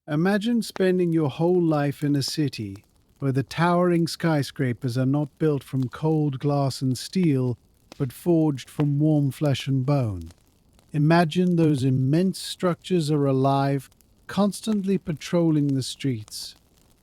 Imagine spending your whole life in a city where the towering skyscrapers are not built from cold glass and steel, but forged from warm flesh and bone. Imagine those immense structures are alive, constantly patrolling the streets,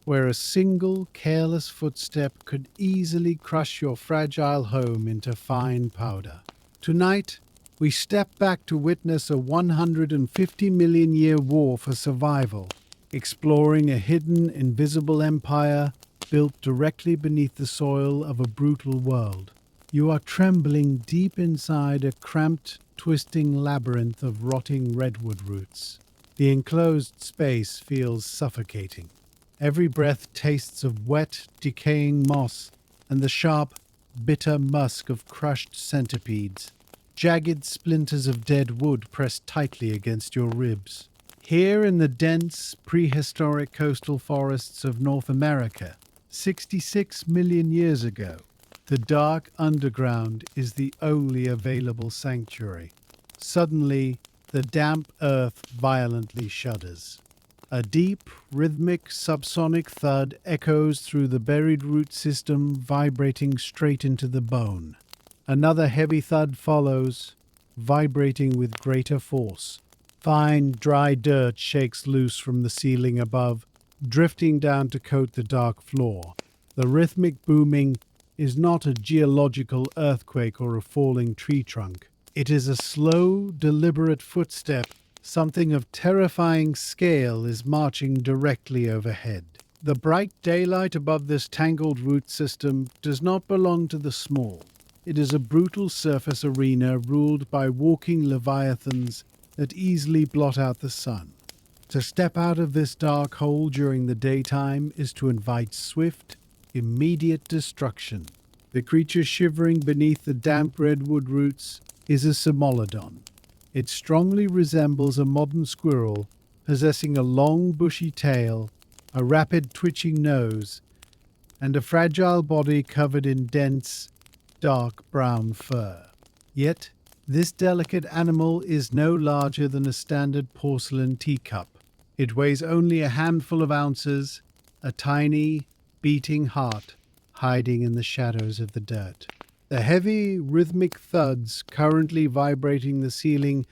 where a single careless footstep could easily crush your fragile home into fine powder. Tonight, we step back to witness a 150 million year war for survival, exploring a hidden, invisible empire built directly beneath the soil of a brutal world. You are trembling deep inside a cramped, twisting labyrinth of rotting redwood roots. The enclosed space feels suffocating. Every breath tastes of wet, decaying moss and the sharp, bitter musk of crushed centipedes. Jagged splinters of dead wood press tightly against your ribs. Here in the dense, prehistoric coastal forests of North America, 66 million years ago, the dark underground is the only available sanctuary. Suddenly, the damp earth violently shudders. A deep, rhythmic, subsonic thud echoes through the buried root system, vibrating straight into the bone. Another heavy thud follows, vibrating with greater force. Fine, dry dirt shakes loose from the ceiling above, drifting down to coat the dark floor. The rhythmic booming is not a geological earthquake or a falling tree trunk. It is a slow, deliberate footstep. Something of terrifying scale is marching directly overhead. The bright daylight above this tangled root system does not belong to the small. It is a brutal surface arena ruled by walking leviathans that easily blot out the sun. To step out of this dark hole during the daytime is to invite swift, immediate destruction. The creature shivering beneath the damp redwood roots is a Simolodon. It strongly resembles a modern squirrel, possessing a long bushy tail, a rapid twitching nose, and a fragile body covered in dense, dark brown fur. Yet, this delicate animal is no larger than a standard porcelain teacup. It weighs only a handful of ounces, a tiny, beating heart hiding in the shadows of the dirt. The heavy, rhythmic thuds currently vibrating the ceiling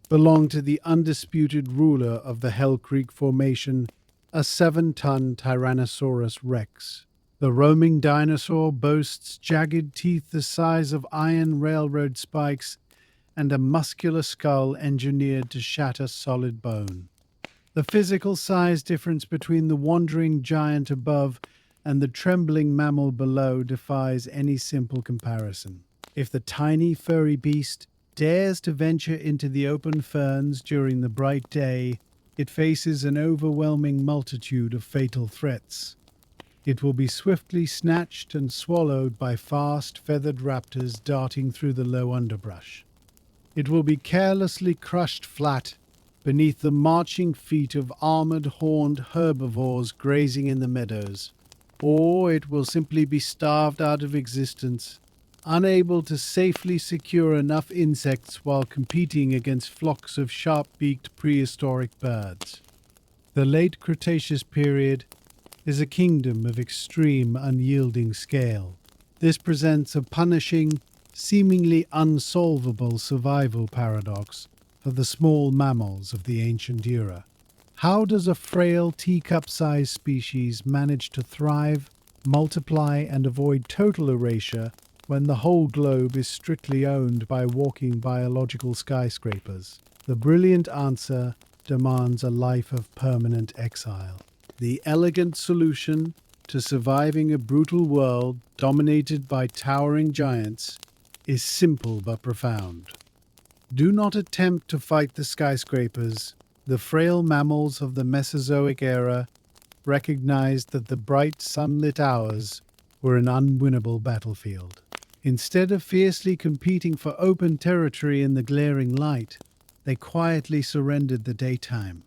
belong to the undisputed ruler of the Hell Creek Formation, a 7-ton Tyrannosaurus rex. The roaming dinosaur boasts jagged teeth the size of iron railroad spikes and a muscular skull engineered to shatter solid bone. The physical size difference between the wandering giant above and the trembling mammal below defies any simple comparison. If the tiny furry beast dares to venture into the open ferns during the bright day, it faces an overwhelming multitude of fatal threats. It will be swiftly snatched and swallowed by fast, feathered raptors darting through the low underbrush. It will be carelessly crushed flat beneath the marching feet of armored, horned herbivores grazing in the meadows. Or it will simply be starved out of existence, unable to safely secure enough insects while competing against flocks of sharp-beaked prehistoric birds. The late Cretaceous period is a kingdom of extreme, unyielding scale. This presents a punishing, seemingly unsolvable survival paradox for the small mammals of the ancient era. How does a frail teacup-sized species manage to thrive, multiply, and avoid total erasure when the whole globe is strictly owned by walking biological skyscrapers? The brilliant answer demands a life of permanent exile. The elegant solution to surviving a brutal world dominated by towering giants is simple but profound. Do not attempt to fight the skyscrapers. The frail mammals of the Mesozoic era recognized that the bright sunlit hours were an unwinnable battlefield. Instead of fiercely competing for open territory in the glaring light, they quietly surrendered the daytime.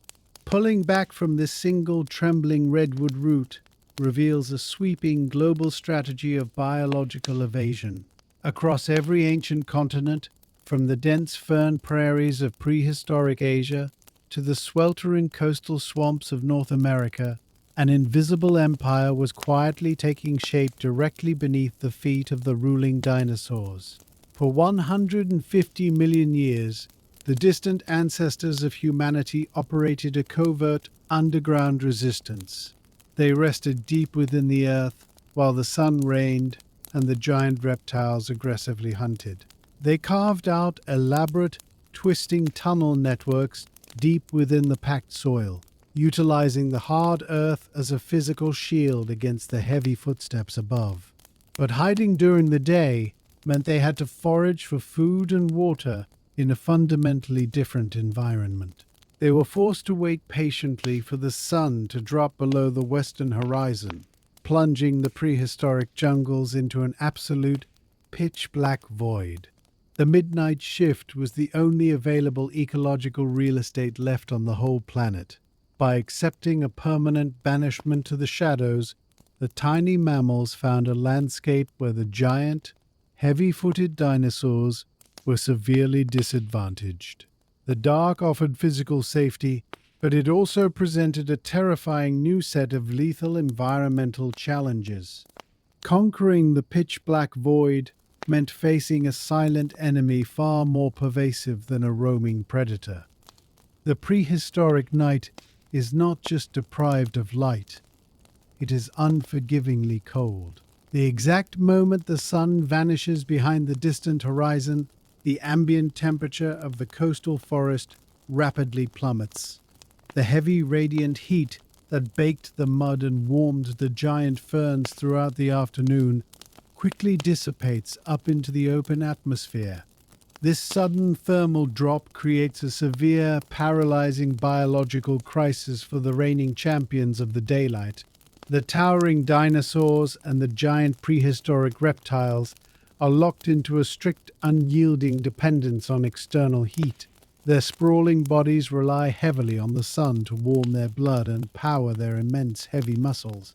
Pulling back from this single trembling redwood root reveals a sweeping global strategy of biological evasion. Across every ancient continent, from the dense fern prairies of prehistoric Asia to the sweltering coastal swamps of North America, an invisible empire was quietly taking shape directly beneath the feet of the ruling dinosaurs. For 150 million years, the distant ancestors of humanity operated a covert underground resistance. They rested deep within the earth while the sun reigned and the giant reptiles aggressively hunted. They carved out elaborate, twisting tunnel networks deep within the packed soil, utilizing the hard earth as a physical shield against the heavy footsteps above. But hiding during the day meant they had to forage for food and water in a fundamentally different environment. They were forced to wait patiently for the sun to drop below the western horizon, plunging the prehistoric jungles into an absolute pitch-black void. The midnight shift was the only available ecological real estate left on the whole planet. By accepting a permanent banishment to the shadows, the tiny mammals found a landscape where the giant, heavy-footed dinosaurs were severely disadvantaged. The dark offered physical safety, but it also presented a terrifying new set of lethal environmental challenges. Conquering the pitch-black void meant facing a silent enemy far more pervasive than a roaming predator. The prehistoric night is not just deprived of light, it is unforgivingly cold. The exact moment the sun vanishes behind the distant horizon, the ambient temperature of the coastal forest rapidly plummets. The heavy radiant heat that baked the mud and warmed the giant ferns throughout the afternoon quickly dissipates up into the open atmosphere. This sudden thermal drop creates a severe, paralyzing biological crisis for the reigning champions of the daylight. The towering dinosaurs and the giant prehistoric reptiles are locked into a strict, unyielding dependence on external heat. Their sprawling bodies rely heavily on the sun to warm their blood and power their immense, heavy muscles.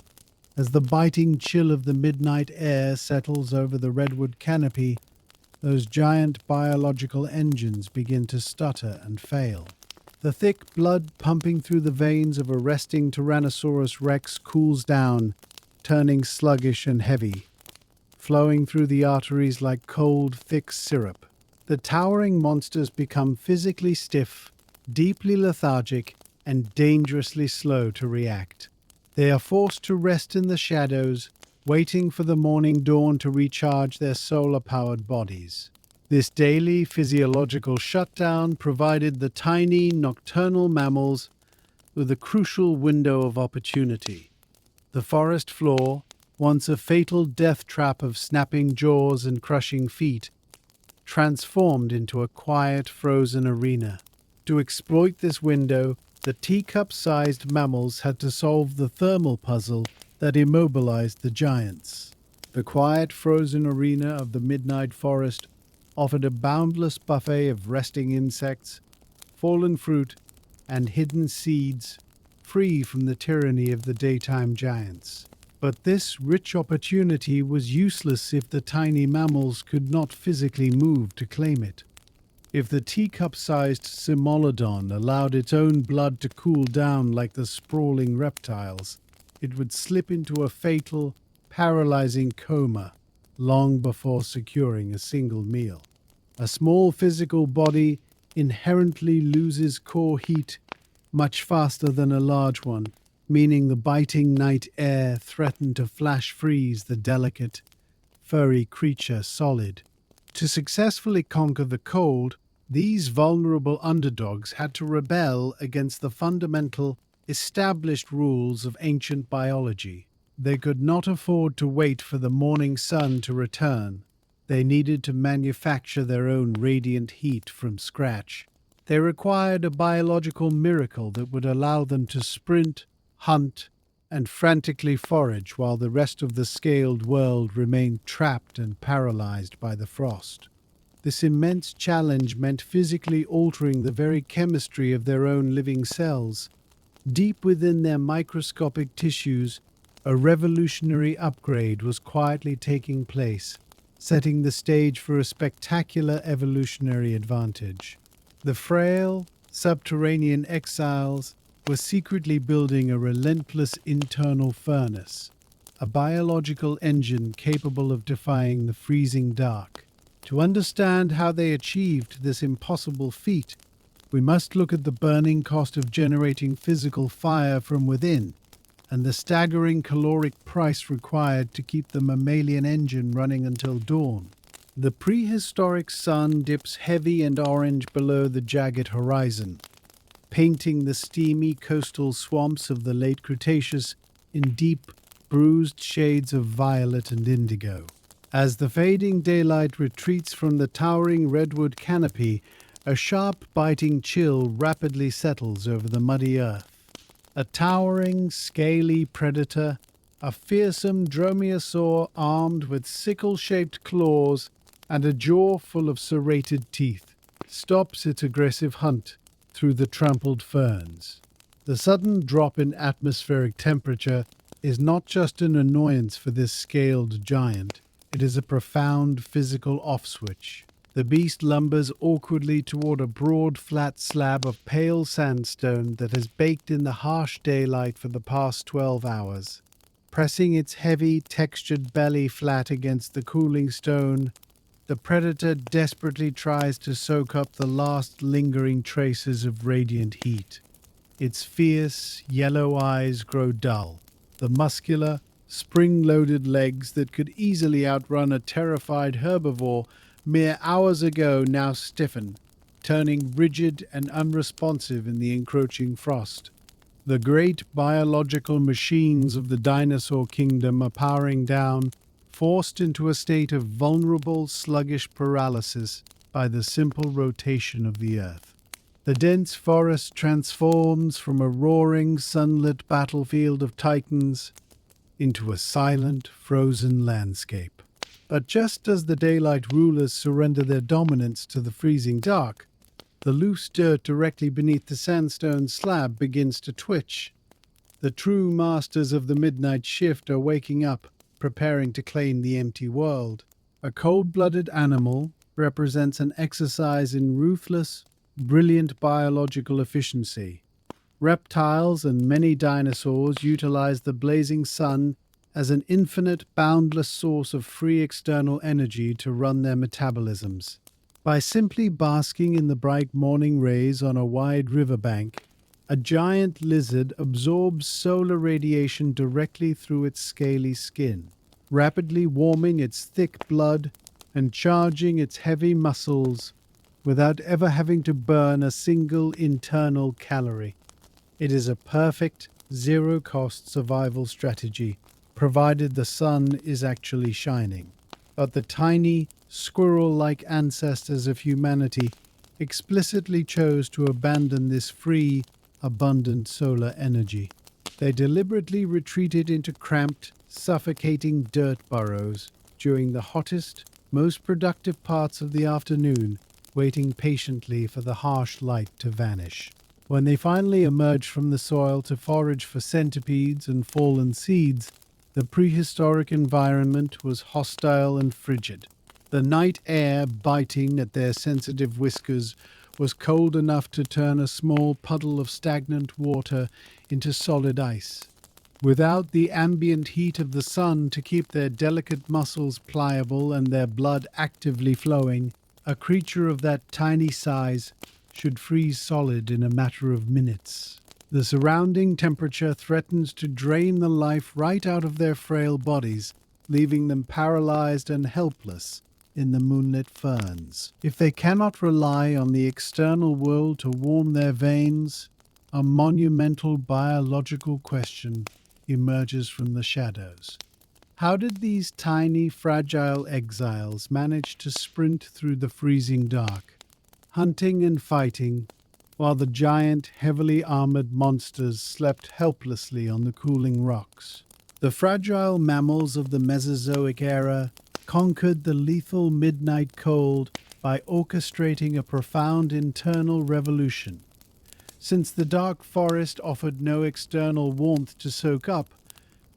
As the biting chill of the midnight air settles over the redwood canopy, those giant biological engines begin to stutter and fail. The thick blood pumping through the veins of a resting Tyrannosaurus rex cools down, turning sluggish and heavy, flowing through the arteries like cold, thick syrup. The towering monsters become physically stiff, deeply lethargic, and dangerously slow to react. They are forced to rest in the shadows, waiting for the morning dawn to recharge their solar-powered bodies. This daily physiological shutdown provided the tiny nocturnal mammals with a crucial window of opportunity. The forest floor, once a fatal death trap of snapping jaws and crushing feet, transformed into a quiet, frozen arena. To exploit this window, the teacup-sized mammals had to solve the thermal puzzle that immobilized the giants. The quiet, frozen arena of the midnight forest offered a boundless buffet of resting insects, fallen fruit, and hidden seeds, free from the tyranny of the daytime giants. But this rich opportunity was useless if the tiny mammals could not physically move to claim it. If the teacup-sized Simolodon allowed its own blood to cool down like the sprawling reptiles, it would slip into a fatal, paralyzing coma long before securing a single meal. A small physical body inherently loses core heat much faster than a large one, meaning the biting night air threatened to flash freeze the delicate, furry creature solid. To successfully conquer the cold, these vulnerable underdogs had to rebel against the fundamental, established rules of ancient biology. They could not afford to wait for the morning sun to return. They needed to manufacture their own radiant heat from scratch. They required a biological miracle that would allow them to sprint, hunt, and frantically forage while the rest of the scaled world remained trapped and paralyzed by the frost. This immense challenge meant physically altering the very chemistry of their own living cells. Deep within their microscopic tissues, a revolutionary upgrade was quietly taking place, setting the stage for a spectacular evolutionary advantage. The frail, Subterranean exiles were secretly building a relentless internal furnace, a biological engine capable of defying the freezing dark. To understand how they achieved this impossible feat, we must look at the burning cost of generating physical fire from within, and the staggering caloric price required to keep the mammalian engine running until dawn. The prehistoric sun dips heavy and orange below the jagged horizon, painting the steamy coastal swamps of the late Cretaceous in deep, bruised shades of violet and indigo. As the fading daylight retreats from the towering redwood canopy, a sharp, biting chill rapidly settles over the muddy earth. A towering, scaly predator, a fearsome dromaeosaur armed with sickle-shaped claws and a jaw full of serrated teeth, stops its aggressive hunt through the trampled ferns. The sudden drop in atmospheric temperature is not just an annoyance for this scaled giant, it is a profound physical off-switch. The beast lumbers awkwardly toward a broad, flat slab of pale sandstone that has baked in the harsh daylight for the past 12 hours. Pressing its heavy, textured belly flat against the cooling stone, the predator desperately tries to soak up the last lingering traces of radiant heat. Its fierce, yellow eyes grow dull. The muscular, spring-loaded legs that could easily outrun a terrified herbivore mere hours ago now stiffen, turning rigid and unresponsive in the encroaching frost. The great biological machines of the dinosaur kingdom are powering down, forced into a state of vulnerable, sluggish paralysis by the simple rotation of the earth. The dense forest transforms from a roaring, sunlit battlefield of titans into a silent, frozen landscape. But just as the daylight rulers surrender their dominance to the freezing dark, the loose dirt directly beneath the sandstone slab begins to twitch. The true masters of the midnight shift are waking up, preparing to claim the empty world. A cold-blooded animal represents an exercise in ruthless, brilliant biological efficiency. Reptiles and many dinosaurs utilize the blazing sun as an infinite, boundless source of free external energy to run their metabolisms. By simply basking in the bright morning rays on a wide riverbank, a giant lizard absorbs solar radiation directly through its scaly skin, rapidly warming its thick blood and charging its heavy muscles without ever having to burn a single internal calorie. It is a perfect, zero-cost survival strategy, provided the sun is actually shining. But the tiny, squirrel-like ancestors of humanity explicitly chose to abandon this free, abundant solar energy. They deliberately retreated into cramped, suffocating dirt burrows during the hottest, most productive parts of the afternoon, waiting patiently for the harsh light to vanish. When they finally emerged from the soil to forage for centipedes and fallen seeds, the prehistoric environment was hostile and frigid. The night air, biting at their sensitive whiskers, was cold enough to turn a small puddle of stagnant water into solid ice. Without the ambient heat of the sun to keep their delicate muscles pliable and their blood actively flowing, a creature of that tiny size should freeze solid in a matter of minutes. The surrounding temperature threatens to drain the life right out of their frail bodies, leaving them paralyzed and helpless in the moonlit ferns. If they cannot rely on the external world to warm their veins, a monumental biological question emerges from the shadows. How did these tiny, fragile exiles manage to sprint through the freezing dark, hunting and fighting, while the giant, heavily armored monsters slept helplessly on the cooling rocks? The fragile mammals of the Mesozoic era conquered the lethal midnight cold by orchestrating a profound internal revolution. Since the dark forest offered no external warmth to soak up,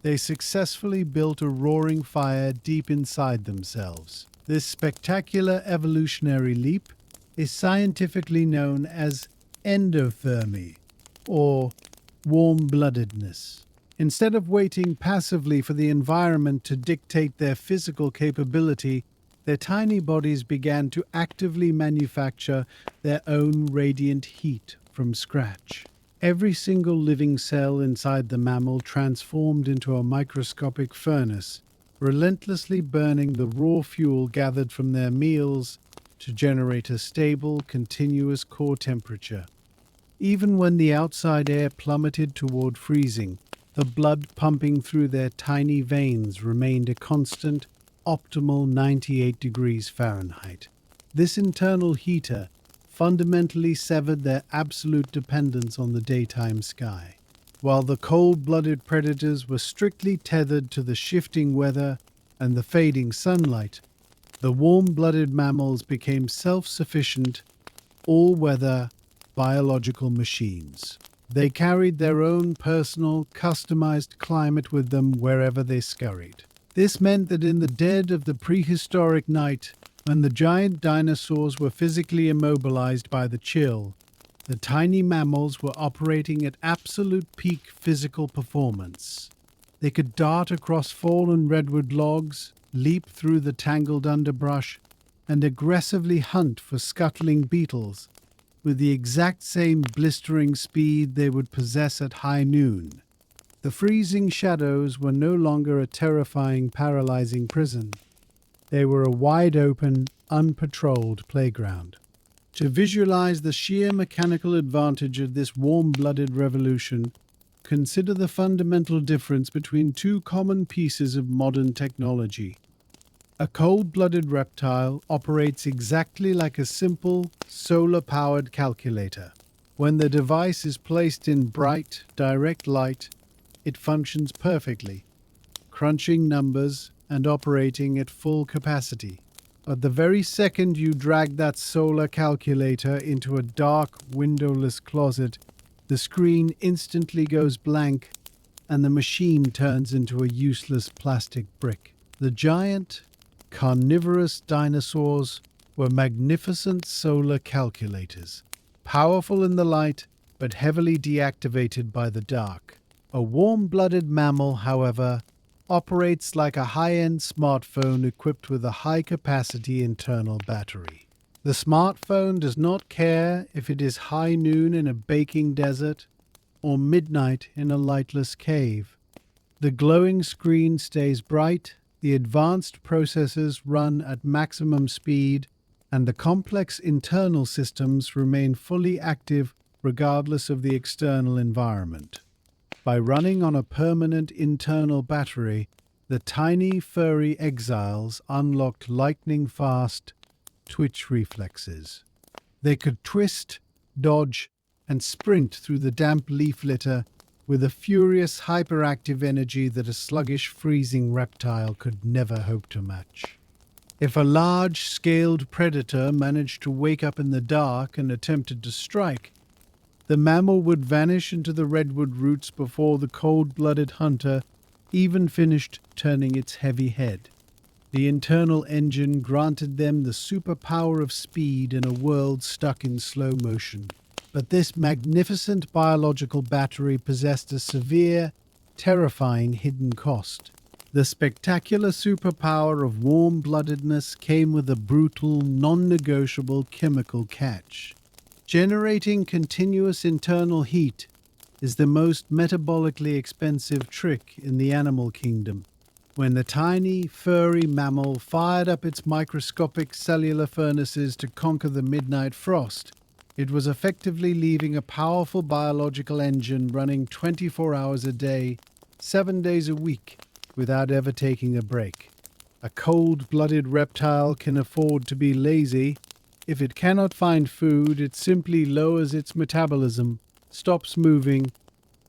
they successfully built a roaring fire deep inside themselves. This spectacular evolutionary leap is scientifically known as endothermy, or warm-bloodedness. Instead of waiting passively for the environment to dictate their physical capability, their tiny bodies began to actively manufacture their own radiant heat from scratch. Every single living cell inside the mammal transformed into a microscopic furnace, relentlessly burning the raw fuel gathered from their meals to generate a stable, continuous core temperature. Even when the outside air plummeted toward freezing, the blood pumping through their tiny veins remained a constant, optimal 98 degrees Fahrenheit. This internal heater fundamentally severed their absolute dependence on the daytime sky. While the cold-blooded predators were strictly tethered to the shifting weather and the fading sunlight, the warm-blooded mammals became self-sufficient, all-weather, biological machines. They carried their own personal, customized climate with them wherever they scurried. This meant that in the dead of the prehistoric night, when the giant dinosaurs were physically immobilized by the chill, the tiny mammals were operating at absolute peak physical performance. They could dart across fallen redwood logs, leap through the tangled underbrush, and aggressively hunt for scuttling beetles with the exact same blistering speed they would possess at high noon. The freezing shadows were no longer a terrifying, paralyzing prison. They were a wide-open, unpatrolled playground. To visualize the sheer mechanical advantage of this warm-blooded revolution, consider the fundamental difference between two common pieces of modern technology. A cold-blooded reptile operates exactly like a simple, solar-powered calculator. When the device is placed in bright, direct light, it functions perfectly, crunching numbers and operating at full capacity. But the very second you drag that solar calculator into a dark, windowless closet, the screen instantly goes blank and the machine turns into a useless plastic brick. The giant, carnivorous dinosaurs were magnificent solar calculators, powerful in the light but heavily deactivated by the dark. A warm-blooded mammal, however, operates like a high-end smartphone equipped with a high-capacity internal battery. The smartphone does not care if it is high noon in a baking desert or midnight in a lightless cave. The glowing screen stays bright, the advanced processors run at maximum speed, and the complex internal systems remain fully active regardless of the external environment. By running on a permanent internal battery, the tiny furry exiles unlocked lightning-fast twitch reflexes. They could twist, dodge, and sprint through the damp leaf litter with a furious, hyperactive energy that a sluggish, freezing reptile could never hope to match. If a large-scaled predator managed to wake up in the dark and attempted to strike, the mammal would vanish into the redwood roots before the cold-blooded hunter even finished turning its heavy head. The internal engine granted them the superpower of speed in a world stuck in slow motion. But this magnificent biological battery possessed a severe, terrifying hidden cost. The spectacular superpower of warm-bloodedness came with a brutal, non-negotiable chemical catch. Generating continuous internal heat is the most metabolically expensive trick in the animal kingdom. When the tiny, furry mammal fired up its microscopic cellular furnaces to conquer the midnight frost, it was effectively leaving a powerful biological engine running 24 hours a day, 7 days a week, without ever taking a break. A cold-blooded reptile can afford to be lazy. If it cannot find food, it simply lowers its metabolism, stops moving,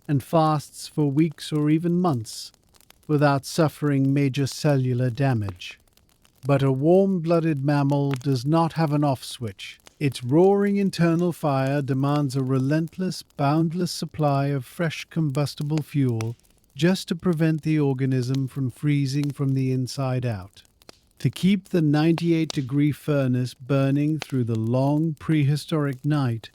and fasts for weeks or even months without suffering major cellular damage. But a warm-blooded mammal does not have an off switch. Its roaring internal fire demands a relentless, boundless supply of fresh combustible fuel just to prevent the organism from freezing from the inside out. To keep the 98-degree furnace burning through the long prehistoric night,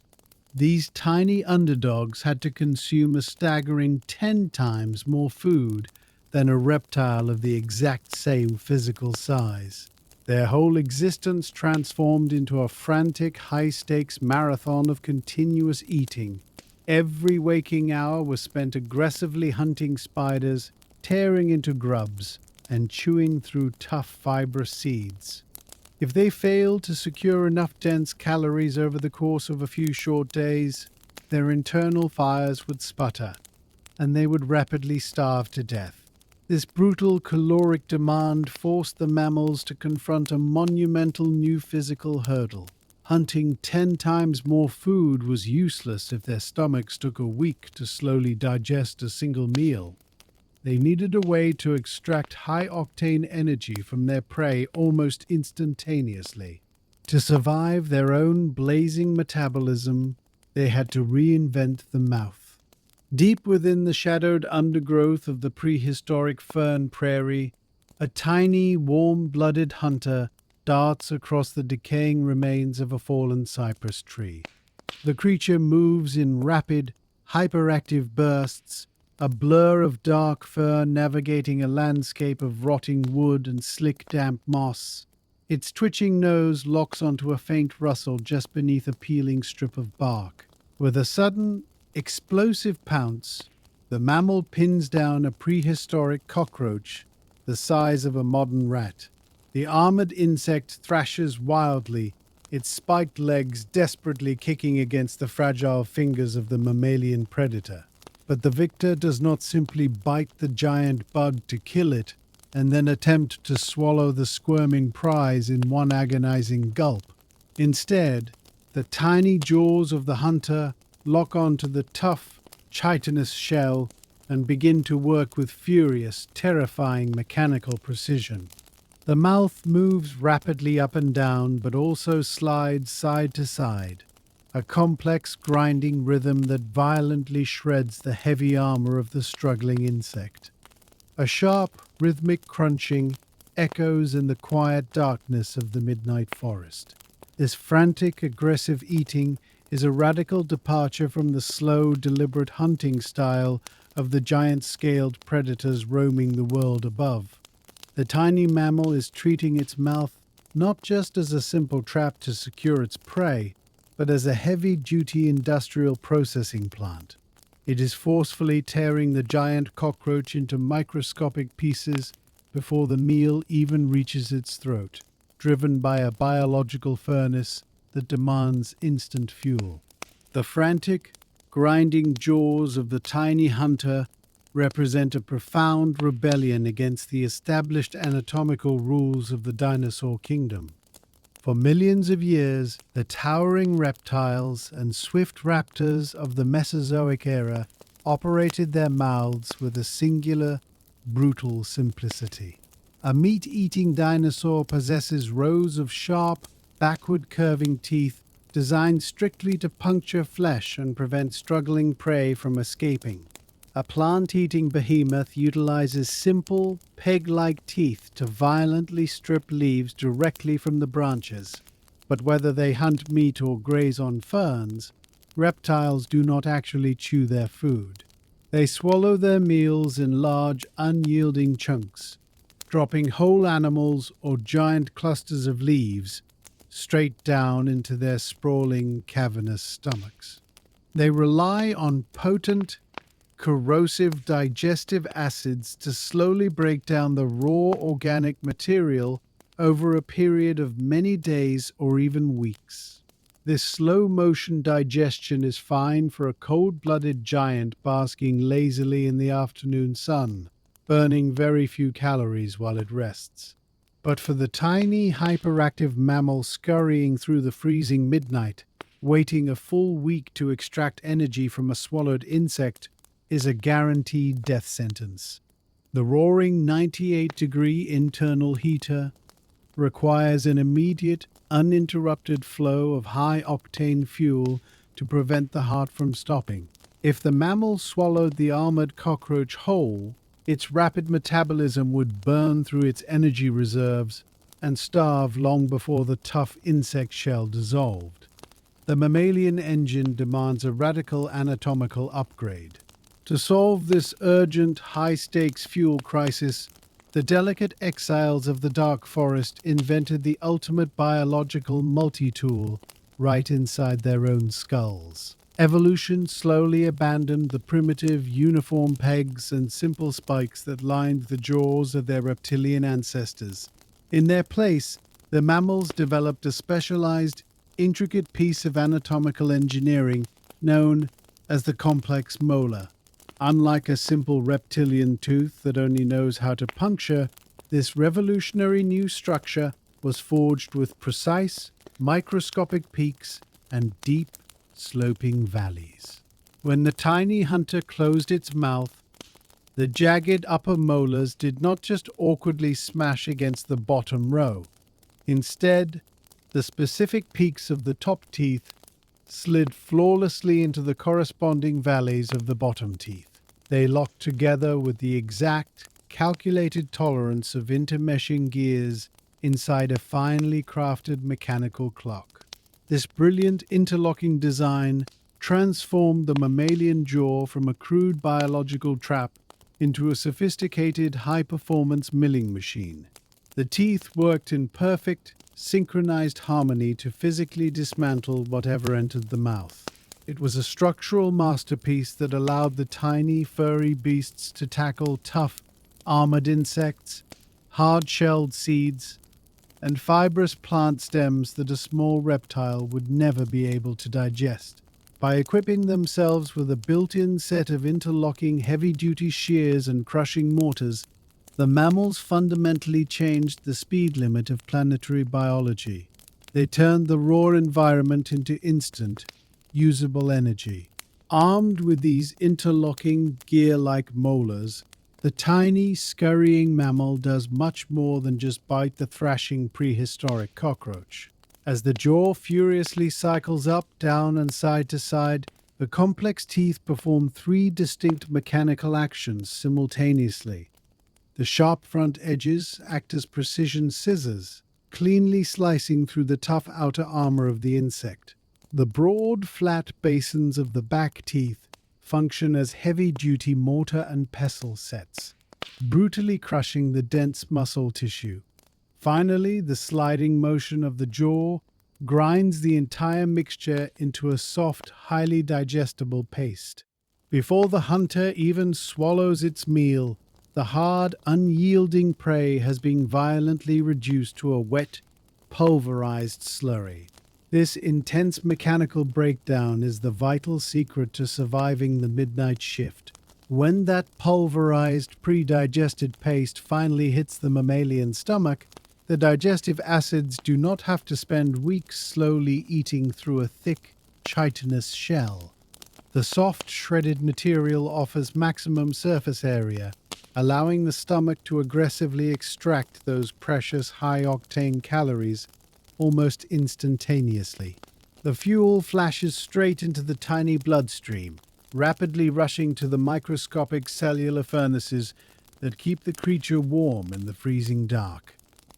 These tiny underdogs had to consume a staggering 10 times more food than a reptile of the exact same physical size. Their whole existence transformed into a frantic, high-stakes marathon of continuous eating. Every waking hour was spent aggressively hunting spiders, tearing into grubs, and chewing through tough, fibrous seeds. If they failed to secure enough dense calories over the course of a few short days, their internal fires would sputter, and they would rapidly starve to death. This brutal caloric demand forced the mammals to confront a monumental new physical hurdle. Hunting 10 times more food was useless if their stomachs took a week to slowly digest a single meal. They needed a way to extract high-octane energy from their prey almost instantaneously. To survive their own blazing metabolism, they had to reinvent the mouth. Deep within the shadowed undergrowth of the prehistoric fern prairie, a tiny, warm-blooded hunter darts across the decaying remains of a fallen cypress tree. The creature moves in rapid, hyperactive bursts, a blur of dark fur navigating a landscape of rotting wood and slick, damp moss. Its twitching nose locks onto a faint rustle just beneath a peeling strip of bark. With a sudden, explosive pounce, the mammal pins down a prehistoric cockroach the size of a modern rat. The armored insect thrashes wildly, its spiked legs desperately kicking against the fragile fingers of the mammalian predator. But the victor does not simply bite the giant bug to kill it and then attempt to swallow the squirming prize in one agonizing gulp. Instead, the tiny jaws of the hunter lock onto the tough, chitinous shell and begin to work with furious, terrifying mechanical precision. The mouth moves rapidly up and down, but also slides side to side, a complex grinding rhythm that violently shreds the heavy armor of the struggling insect. A sharp, rhythmic crunching echoes in the quiet darkness of the midnight forest. This frantic, aggressive eating is a radical departure from the slow, deliberate hunting style of the giant-scaled predators roaming the world above. The tiny mammal is treating its mouth not just as a simple trap to secure its prey, but as a heavy-duty industrial processing plant. It is forcefully tearing the giant cockroach into microscopic pieces before the meal even reaches its throat, driven by a biological furnace that demands instant fuel. The frantic, grinding jaws of the tiny hunter represent a profound rebellion against the established anatomical rules of the dinosaur kingdom. For millions of years, the towering reptiles and swift raptors of the Mesozoic era operated their mouths with a singular, brutal simplicity. A meat-eating dinosaur possesses rows of sharp, backward-curving teeth designed strictly to puncture flesh and prevent struggling prey from escaping. A plant-eating behemoth utilizes simple, peg-like teeth to violently strip leaves directly from the branches. But whether they hunt meat or graze on ferns, reptiles do not actually chew their food. They swallow their meals in large, unyielding chunks, dropping whole animals or giant clusters of leaves straight down into their sprawling, cavernous stomachs. They rely on potent, corrosive digestive acids to slowly break down the raw organic material over a period of many days or even weeks. This slow-motion digestion is fine for a cold-blooded giant basking lazily in the afternoon sun, burning very few calories while it rests. But for the tiny, hyperactive mammal scurrying through the freezing midnight, waiting a full week to extract energy from a swallowed insect is a guaranteed death sentence. The roaring 98-degree internal heater requires an immediate, uninterrupted flow of high-octane fuel to prevent the heart from stopping. If the mammal swallowed the armored cockroach whole, its rapid metabolism would burn through its energy reserves and starve long before the tough insect shell dissolved. the mammalian engine demands a radical anatomical upgrade. To solve this urgent, high-stakes fuel crisis, the delicate exiles of the dark forest invented the ultimate biological multi-tool right inside their own skulls. Evolution slowly abandoned the primitive, uniform pegs and simple spikes that lined the jaws of their reptilian ancestors. In their place, the mammals developed a specialized, intricate piece of anatomical engineering known as the complex molar. Unlike a simple reptilian tooth that only knows how to puncture, this revolutionary new structure was forged with precise, microscopic peaks and deep, sloping valleys. When the tiny hunter closed its mouth, the jagged upper molars did not just awkwardly smash against the bottom row. Instead, the specific peaks of the top teeth slid flawlessly into the corresponding valleys of the bottom teeth. They locked together with the exact, calculated tolerance of intermeshing gears inside a finely crafted mechanical clock. This brilliant interlocking design transformed the mammalian jaw from a crude biological trap into a sophisticated high-performance milling machine. The teeth worked in perfect, synchronized harmony to physically dismantle whatever entered the mouth. It was a structural masterpiece that allowed the tiny, furry beasts to tackle tough, armored insects, hard-shelled seeds, and fibrous plant stems that a small reptile would never be able to digest. By equipping themselves with a built-in set of interlocking heavy-duty shears and crushing mortars, the mammals fundamentally changed the speed limit of planetary biology. They turned the raw environment into instant, usable energy. Armed with these interlocking, gear-like molars, the tiny, scurrying mammal does much more than just bite the thrashing prehistoric cockroach. As the jaw furiously cycles up, down, and side to side, the complex teeth perform three distinct mechanical actions simultaneously. The sharp front edges act as precision scissors, cleanly slicing through the tough outer armor of the insect. The broad, flat basins of the back teeth function as heavy-duty mortar and pestle sets, brutally crushing the dense muscle tissue. Finally, the sliding motion of the jaw grinds the entire mixture into a soft, highly digestible paste. Before the hunter even swallows its meal, the hard, unyielding prey has been violently reduced to a wet, pulverized slurry. This intense mechanical breakdown is the vital secret to surviving the midnight shift. When that pulverized, pre-digested paste finally hits the mammalian stomach, the digestive acids do not have to spend weeks slowly eating through a thick, chitinous shell. The soft, shredded material offers maximum surface area, allowing the stomach to aggressively extract those precious high-octane calories almost instantaneously. The fuel flashes straight into the tiny bloodstream, rapidly rushing to the microscopic cellular furnaces that keep the creature warm in the freezing dark.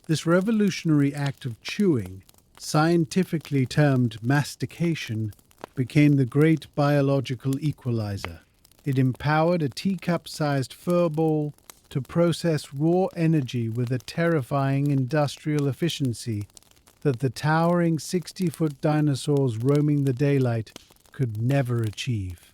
This revolutionary act of chewing, scientifically termed mastication, became the great biological equalizer. It empowered a teacup-sized furball to process raw energy with a terrifying industrial efficiency that the towering 60-foot dinosaurs roaming the daylight could never achieve.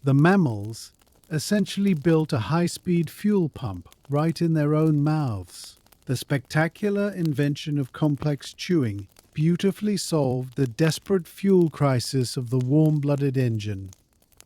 The mammals essentially built a high-speed fuel pump right in their own mouths. The spectacular invention of complex chewing beautifully solved the desperate fuel crisis of the warm-blooded engine,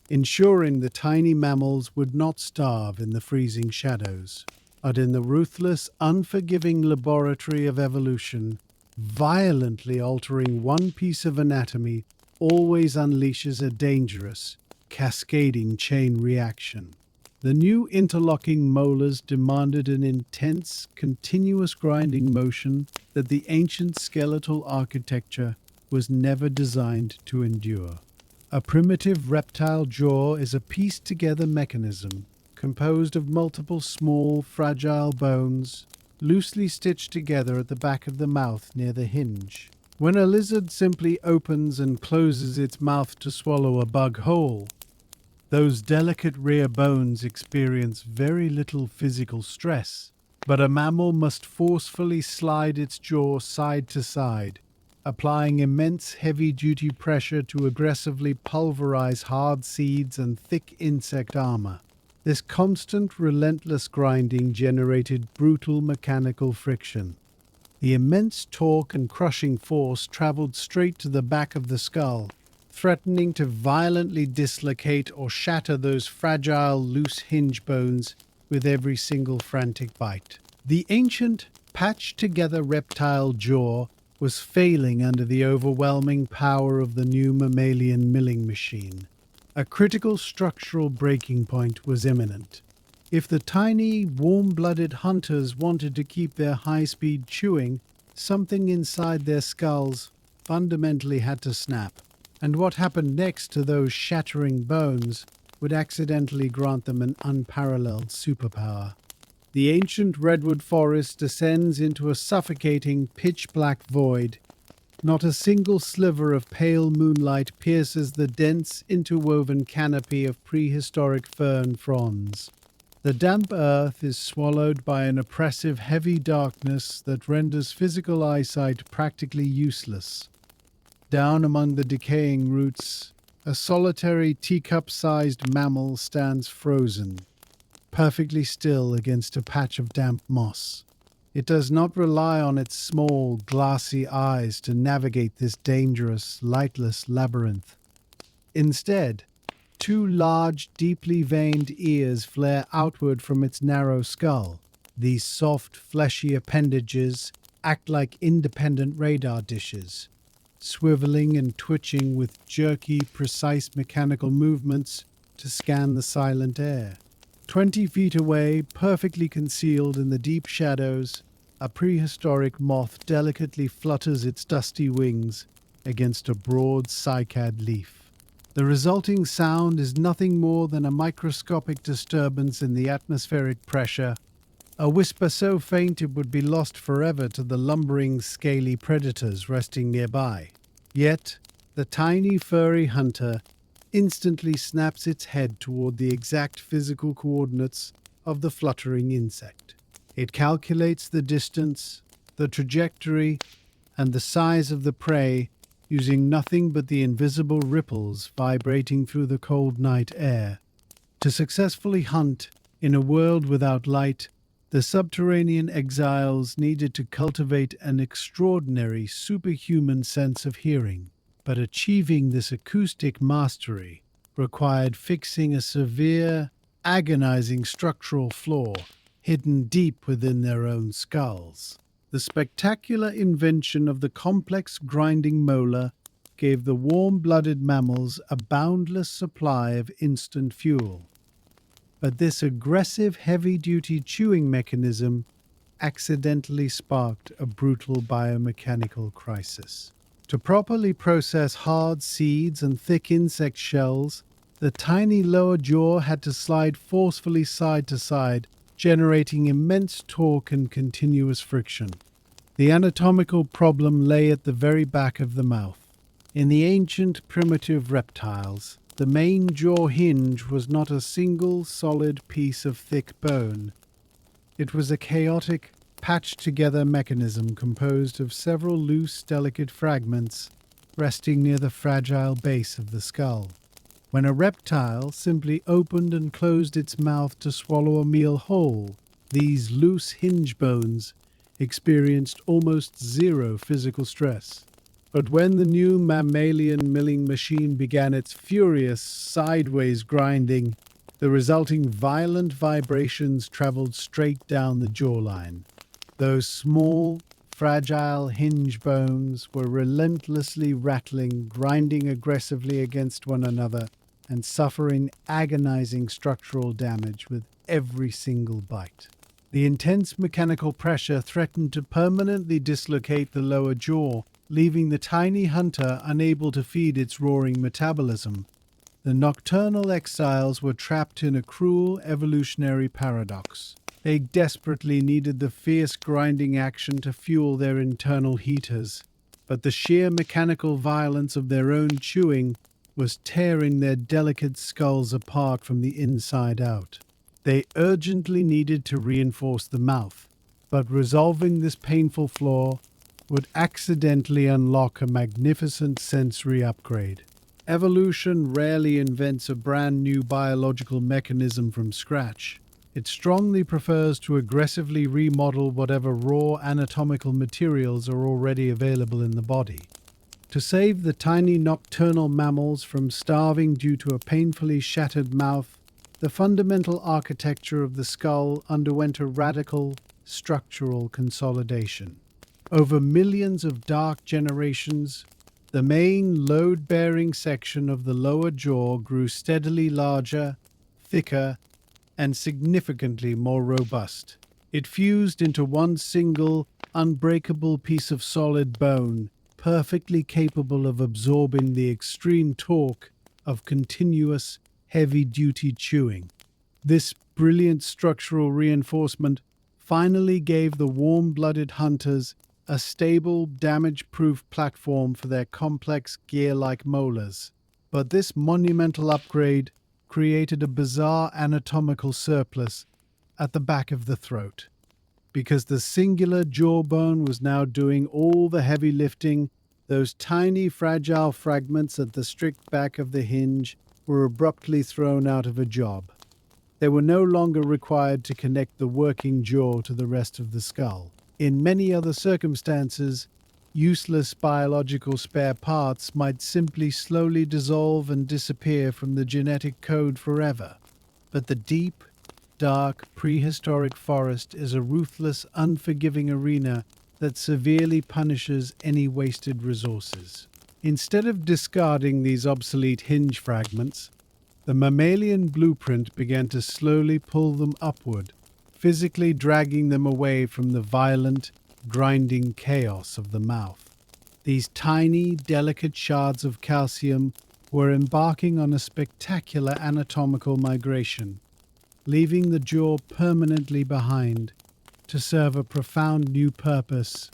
ensuring the tiny mammals would not starve in the freezing shadows, but in the ruthless, unforgiving laboratory of evolution, violently altering one piece of anatomy always unleashes a dangerous, cascading chain reaction. The new interlocking molars demanded an intense, continuous grinding motion that the ancient skeletal architecture was never designed to endure. A primitive reptile jaw is a pieced-together mechanism composed of multiple small, fragile bones, loosely stitched together at the back of the mouth near the hinge. When a lizard simply opens and closes its mouth to swallow a bug whole, those delicate rear bones experience very little physical stress. But a mammal must forcefully slide its jaw side to side, applying immense heavy-duty pressure to aggressively pulverize hard seeds and thick insect armor. This constant, relentless grinding generated brutal mechanical friction. The immense torque and crushing force traveled straight to the back of the skull, threatening to violently dislocate or shatter those fragile, loose hinge bones with every single frantic bite. The ancient, patched-together reptile jaw was failing under the overwhelming power of the new mammalian milling machine. A critical structural breaking point was imminent. If the tiny, warm-blooded hunters wanted to keep their high-speed chewing, something inside their skulls fundamentally had to snap. And what happened next to those shattering bones would accidentally grant them an unparalleled superpower. The ancient redwood forest descends into a suffocating, pitch-black void. Not a single sliver of pale moonlight pierces the dense, interwoven canopy of prehistoric fern fronds. The damp earth is swallowed by an oppressive, heavy darkness that renders physical eyesight practically useless. Down among the decaying roots, a solitary teacup-sized mammal stands frozen, perfectly still against a patch of damp moss. It does not rely on its small, glassy eyes to navigate this dangerous, lightless labyrinth. Instead, two large, deeply veined ears flare outward from its narrow skull. These soft, fleshy appendages act like independent radar dishes, swiveling and twitching with jerky, precise mechanical movements to scan the silent air. 20 feet away, perfectly concealed in the deep shadows, a prehistoric moth delicately flutters its dusty wings against a broad cycad leaf. The resulting sound is nothing more than a microscopic disturbance in the atmospheric pressure, a whisper so faint it would be lost forever to the lumbering, scaly predators resting nearby. Yet, the tiny, furry hunter instantly snaps its head toward the exact physical coordinates of the fluttering insect. It calculates the distance, the trajectory, and the size of the prey using nothing but the invisible ripples vibrating through the cold night air. To successfully hunt in a world without light, the subterranean exiles needed to cultivate an extraordinary superhuman sense of hearing. But achieving this acoustic mastery required fixing a severe, agonizing structural flaw hidden deep within their own skulls. The spectacular invention of the complex grinding molar gave the warm-blooded mammals a boundless supply of instant fuel. But this aggressive, heavy-duty chewing mechanism accidentally sparked a brutal biomechanical crisis. To properly process hard seeds and thick insect shells, the tiny lower jaw had to slide forcefully side to side, generating immense torque and continuous friction. The anatomical problem lay at the very back of the mouth. In the ancient primitive reptiles, the main jaw hinge was not a single solid piece of thick bone. It was a chaotic, patched-together mechanism composed of several loose, delicate fragments resting near the fragile base of the skull. When a reptile simply opened and closed its mouth to swallow a meal whole, these loose hinge bones experienced almost zero physical stress. But when the new mammalian milling machine began its furious sideways grinding, the resulting violent vibrations traveled straight down the jawline. Those small, fragile hinge bones were relentlessly rattling, grinding aggressively against one another, and suffering agonizing structural damage with every single bite. The intense mechanical pressure threatened to permanently dislocate the lower jaw, leaving the tiny hunter unable to feed its roaring metabolism. The nocturnal exiles were trapped in a cruel evolutionary paradox. They desperately needed the fierce grinding action to fuel their internal heaters, but the sheer mechanical violence of their own chewing was tearing their delicate skulls apart from the inside out. They urgently needed to reinforce the mouth, but resolving this painful flaw would accidentally unlock a magnificent sensory upgrade. Evolution rarely invents a brand new biological mechanism from scratch. It strongly prefers to aggressively remodel whatever raw anatomical materials are already available in the body. To save the tiny nocturnal mammals from starving due to a painfully shattered mouth, the fundamental architecture of the skull underwent a radical structural consolidation. Over millions of dark generations, the main load-bearing section of the lower jaw grew steadily larger, thicker, and significantly more robust. It fused into one single, unbreakable piece of solid bone, perfectly capable of absorbing the extreme torque of continuous, heavy-duty chewing. This brilliant structural reinforcement finally gave the warm-blooded hunters a stable, damage-proof platform for their complex gear-like molars. But this monumental upgrade created a bizarre anatomical surplus at the back of the throat. Because the singular jawbone was now doing all the heavy lifting, those tiny, fragile fragments at the strict back of the hinge were abruptly thrown out of a job. They were no longer required to connect the working jaw to the rest of the skull. In many other circumstances, useless biological spare parts might simply slowly dissolve and disappear from the genetic code forever. But the deep, dark, prehistoric forest is a ruthless, unforgiving arena that severely punishes any wasted resources. Instead of discarding these obsolete hinge fragments, the mammalian blueprint began to slowly pull them upward, physically dragging them away from the violent, grinding chaos of the mouth. These tiny, delicate shards of calcium were embarking on a spectacular anatomical migration, leaving the jaw permanently behind to serve a profound new purpose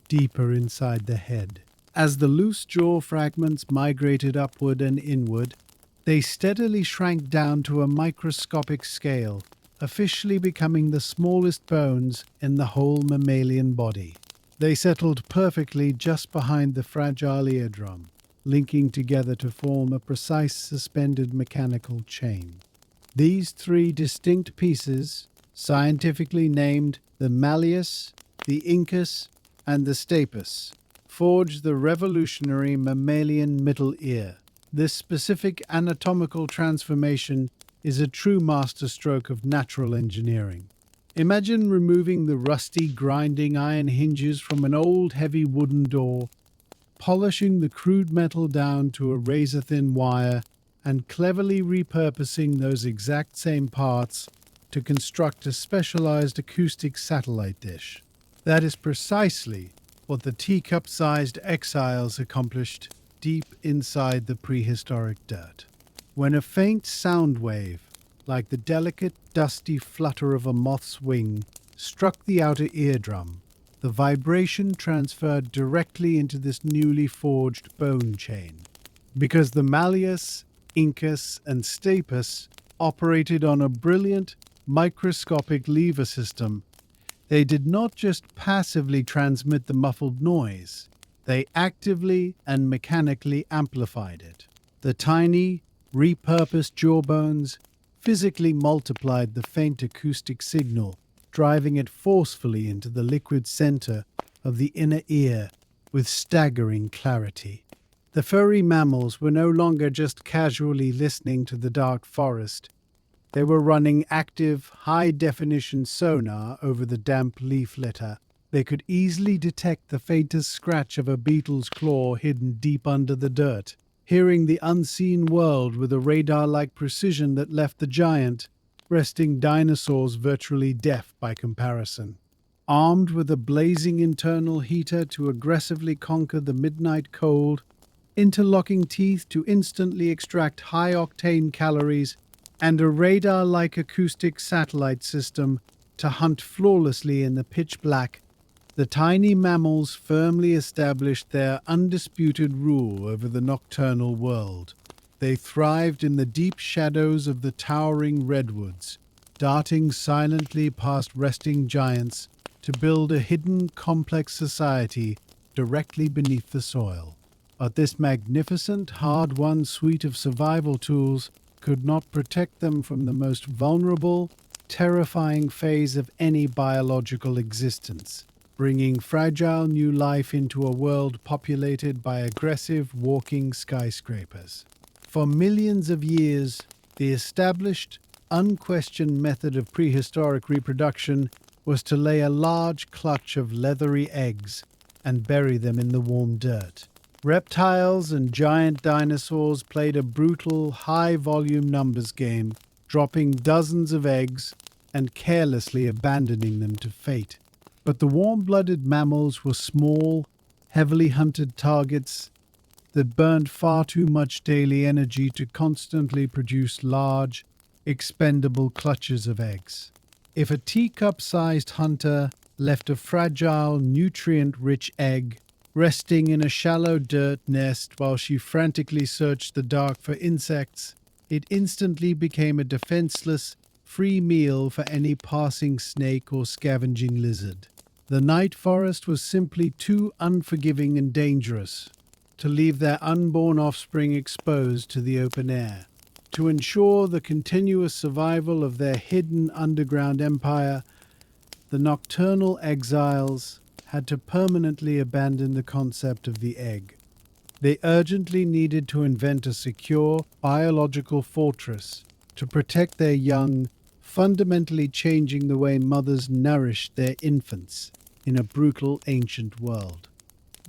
deeper inside the head. As the loose jaw fragments migrated upward and inward, they steadily shrank down to a microscopic scale, officially becoming the smallest bones in the whole mammalian body. They settled perfectly just behind the fragile eardrum, linking together to form a precise suspended mechanical chain. These three distinct pieces, scientifically named the malleus, the incus, and the stapes, forged the revolutionary mammalian middle ear. This specific anatomical transformation is a true masterstroke of natural engineering. Imagine removing the rusty, grinding iron hinges from an old, heavy wooden door, polishing the crude metal down to a razor-thin wire, and cleverly repurposing those exact same parts to construct a specialized acoustic satellite dish. That is precisely what the teacup-sized exiles accomplished deep inside the prehistoric dirt. When a faint sound wave, like the delicate, dusty flutter of a moth's wing, struck the outer eardrum, the vibration transferred directly into this newly forged bone chain. Because the malleus, incus, and stapes operated on a brilliant, microscopic lever system, they did not just passively transmit the muffled noise, they actively and mechanically amplified it. The tiny, repurposed jawbones physically multiplied the faint acoustic signal, driving it forcefully into the liquid center of the inner ear with staggering clarity. The furry mammals were no longer just casually listening to the dark forest. They were running active, high-definition sonar over the damp leaf litter. They could easily detect the faintest scratch of a beetle's claw hidden deep under the dirt, hearing the unseen world with a radar-like precision that left the giant, resting dinosaurs virtually deaf by comparison. Armed with a blazing internal heater to aggressively conquer the midnight cold, interlocking teeth to instantly extract high-octane calories, and a radar-like acoustic satellite system to hunt flawlessly in the pitch black, The tiny mammals firmly established their undisputed rule over the nocturnal world. They thrived in the deep shadows of the towering redwoods, darting silently past resting giants to build a hidden, complex society directly beneath the soil. But this magnificent, hard-won suite of survival tools could not protect them from the most vulnerable, terrifying phase of any biological existence, bringing fragile new life into a world populated by aggressive walking skyscrapers. For millions of years, the established, unquestioned method of prehistoric reproduction was to lay a large clutch of leathery eggs and bury them in the warm dirt. Reptiles and giant dinosaurs played a brutal, high-volume numbers game, dropping dozens of eggs and carelessly abandoning them to fate. But the warm-blooded mammals were small, heavily hunted targets that burned far too much daily energy to constantly produce large, expendable clutches of eggs. If a teacup-sized hunter left a fragile, nutrient-rich egg resting in a shallow dirt nest while she frantically searched the dark for insects, it instantly became a defenseless, free meal for any passing snake or scavenging lizard. The night forest was simply too unforgiving and dangerous to leave their unborn offspring exposed to the open air. To ensure the continuous survival of their hidden underground empire, the nocturnal exiles had to permanently abandon the concept of the egg. They urgently needed to invent a secure, biological fortress to protect their young, fundamentally changing the way mothers nourished their infants in a brutal ancient world.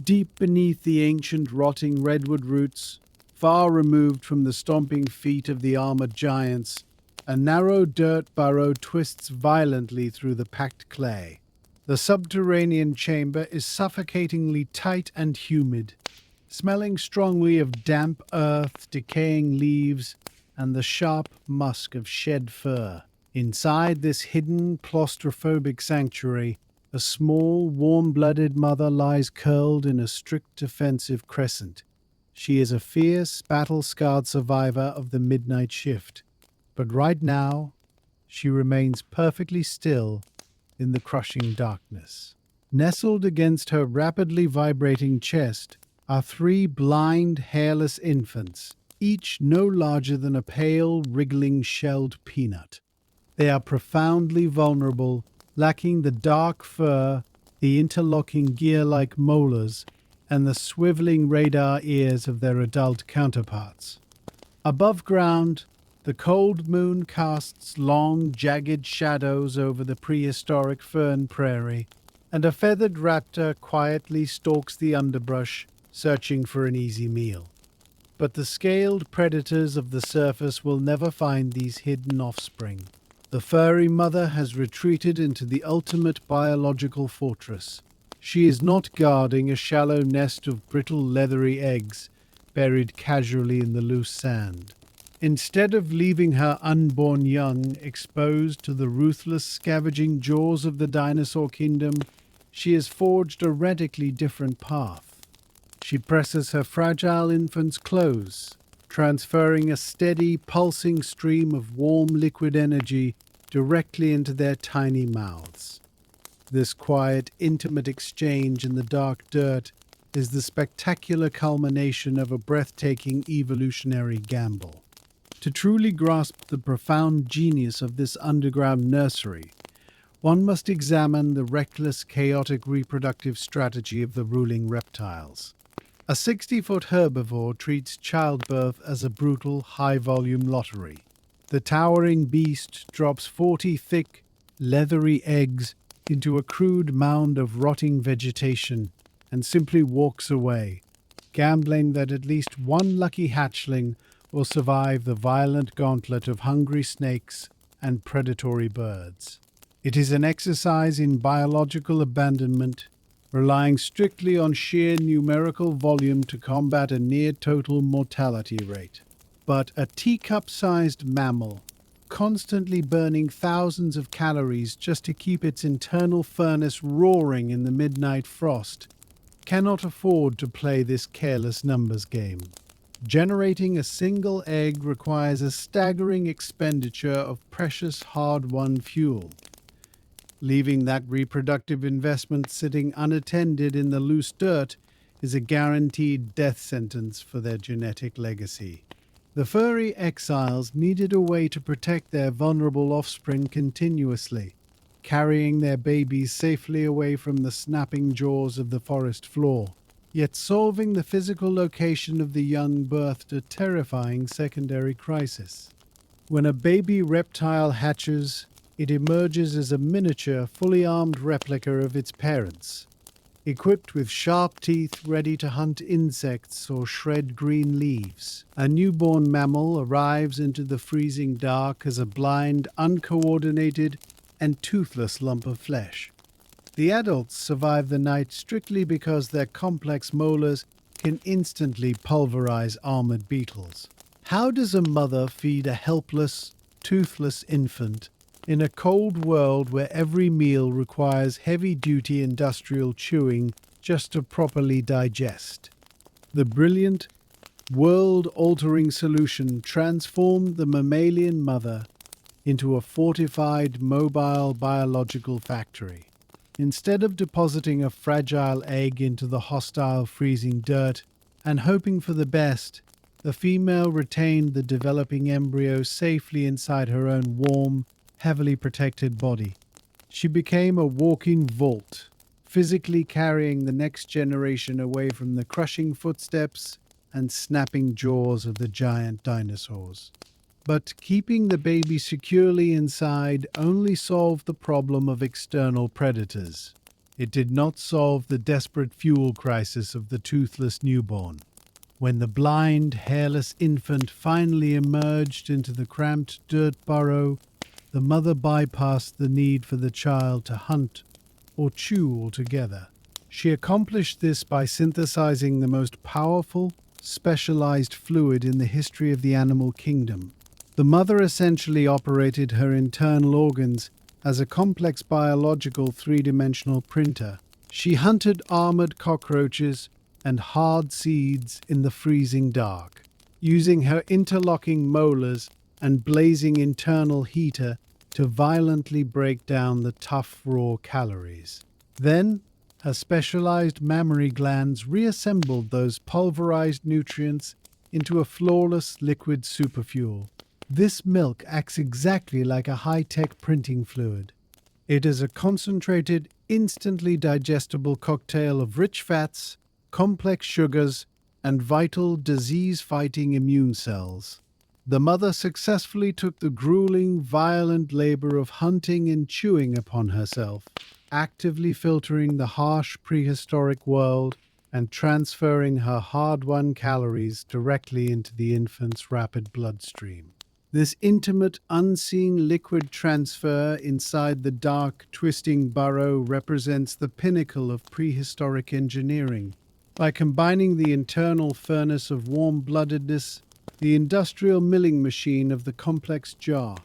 Deep beneath the ancient rotting redwood roots, far removed from the stomping feet of the armored giants, a narrow dirt burrow twists violently through the packed clay. The subterranean chamber is suffocatingly tight and humid, smelling strongly of damp earth, decaying leaves, and the sharp musk of shed fur. Inside this hidden, claustrophobic sanctuary, a small, warm-blooded mother lies curled in a strict defensive crescent. She is a fierce, battle-scarred survivor of the midnight shift. But right now, she remains perfectly still in the crushing darkness. Nestled against her rapidly vibrating chest are three blind, hairless infants, each no larger than a pale, wriggling, shelled peanut. They are profoundly vulnerable, lacking the dark fur, the interlocking gear-like molars, and the swiveling radar ears of their adult counterparts. Above ground, the cold moon casts long, jagged shadows over the prehistoric fern prairie, and a feathered raptor quietly stalks the underbrush, searching for an easy meal. But the scaled predators of the surface will never find these hidden offspring. The furry mother has retreated into the ultimate biological fortress. She is not guarding a shallow nest of brittle, leathery eggs buried casually in the loose sand. Instead of leaving her unborn young exposed to the ruthless, scavenging jaws of the dinosaur kingdom, she has forged a radically different path. She presses her fragile infants close, transferring a steady, pulsing stream of warm liquid energy directly into their tiny mouths. This quiet, intimate exchange in the dark dirt is the spectacular culmination of a breathtaking evolutionary gamble. To truly grasp the profound genius of this underground nursery, one must examine the reckless, chaotic reproductive strategy of the ruling reptiles. A 60-foot herbivore treats childbirth as a brutal, high-volume lottery. The towering beast drops 40 thick, leathery eggs into a crude mound of rotting vegetation and simply walks away, gambling that at least one lucky hatchling will survive the violent gauntlet of hungry snakes and predatory birds. It is an exercise in biological abandonment, relying strictly on sheer numerical volume to combat a near-total mortality rate. But a teacup-sized mammal, constantly burning thousands of calories just to keep its internal furnace roaring in the midnight frost, cannot afford to play this careless numbers game. Generating a single egg requires a staggering expenditure of precious hard-won fuel. Leaving that reproductive investment sitting unattended in the loose dirt is a guaranteed death sentence for their genetic legacy. The furry exiles needed a way to protect their vulnerable offspring continuously, carrying their babies safely away from the snapping jaws of the forest floor, yet solving the physical location of the young birthed a terrifying secondary crisis. When a baby reptile hatches, it emerges as a miniature, fully armed replica of its parents, equipped with sharp teeth ready to hunt insects or shred green leaves. A newborn mammal arrives into the freezing dark as a blind, uncoordinated, and toothless lump of flesh. The adults survive the night strictly because their complex molars can instantly pulverize armored beetles. How does a mother feed a helpless, toothless infant in a cold world where every meal requires heavy-duty industrial chewing just to properly digest? The brilliant, world-altering solution transformed the mammalian mother into a fortified, mobile biological factory. Instead of depositing a fragile egg into the hostile, freezing dirt and hoping for the best, the female retained the developing embryo safely inside her own warm, heavily protected body. She became a walking vault, physically carrying the next generation away from the crushing footsteps and snapping jaws of the giant dinosaurs. But keeping the baby securely inside only solved the problem of external predators. It did not solve the desperate fuel crisis of the toothless newborn. When the blind, hairless infant finally emerged into the cramped dirt burrow, the mother bypassed the need for the child to hunt or chew altogether. She accomplished this by synthesizing the most powerful, specialized fluid in the history of the animal kingdom. The mother essentially operated her internal organs as a complex biological three-dimensional printer. She hunted armored cockroaches and hard seeds in the freezing dark, using her interlocking molars and blazing internal heater to violently break down the tough raw calories. Then, her specialized mammary glands reassembled those pulverized nutrients into a flawless liquid superfuel. This milk acts exactly like a high-tech printing fluid. It is a concentrated, instantly digestible cocktail of rich fats, complex sugars, and vital disease-fighting immune cells. The mother successfully took the grueling, violent labor of hunting and chewing upon herself, actively filtering the harsh prehistoric world and transferring her hard-won calories directly into the infant's rapid bloodstream. This intimate, unseen liquid transfer inside the dark, twisting burrow represents the pinnacle of prehistoric engineering. By combining the internal furnace of warm-bloodedness, the industrial milling machine of the complex jaw,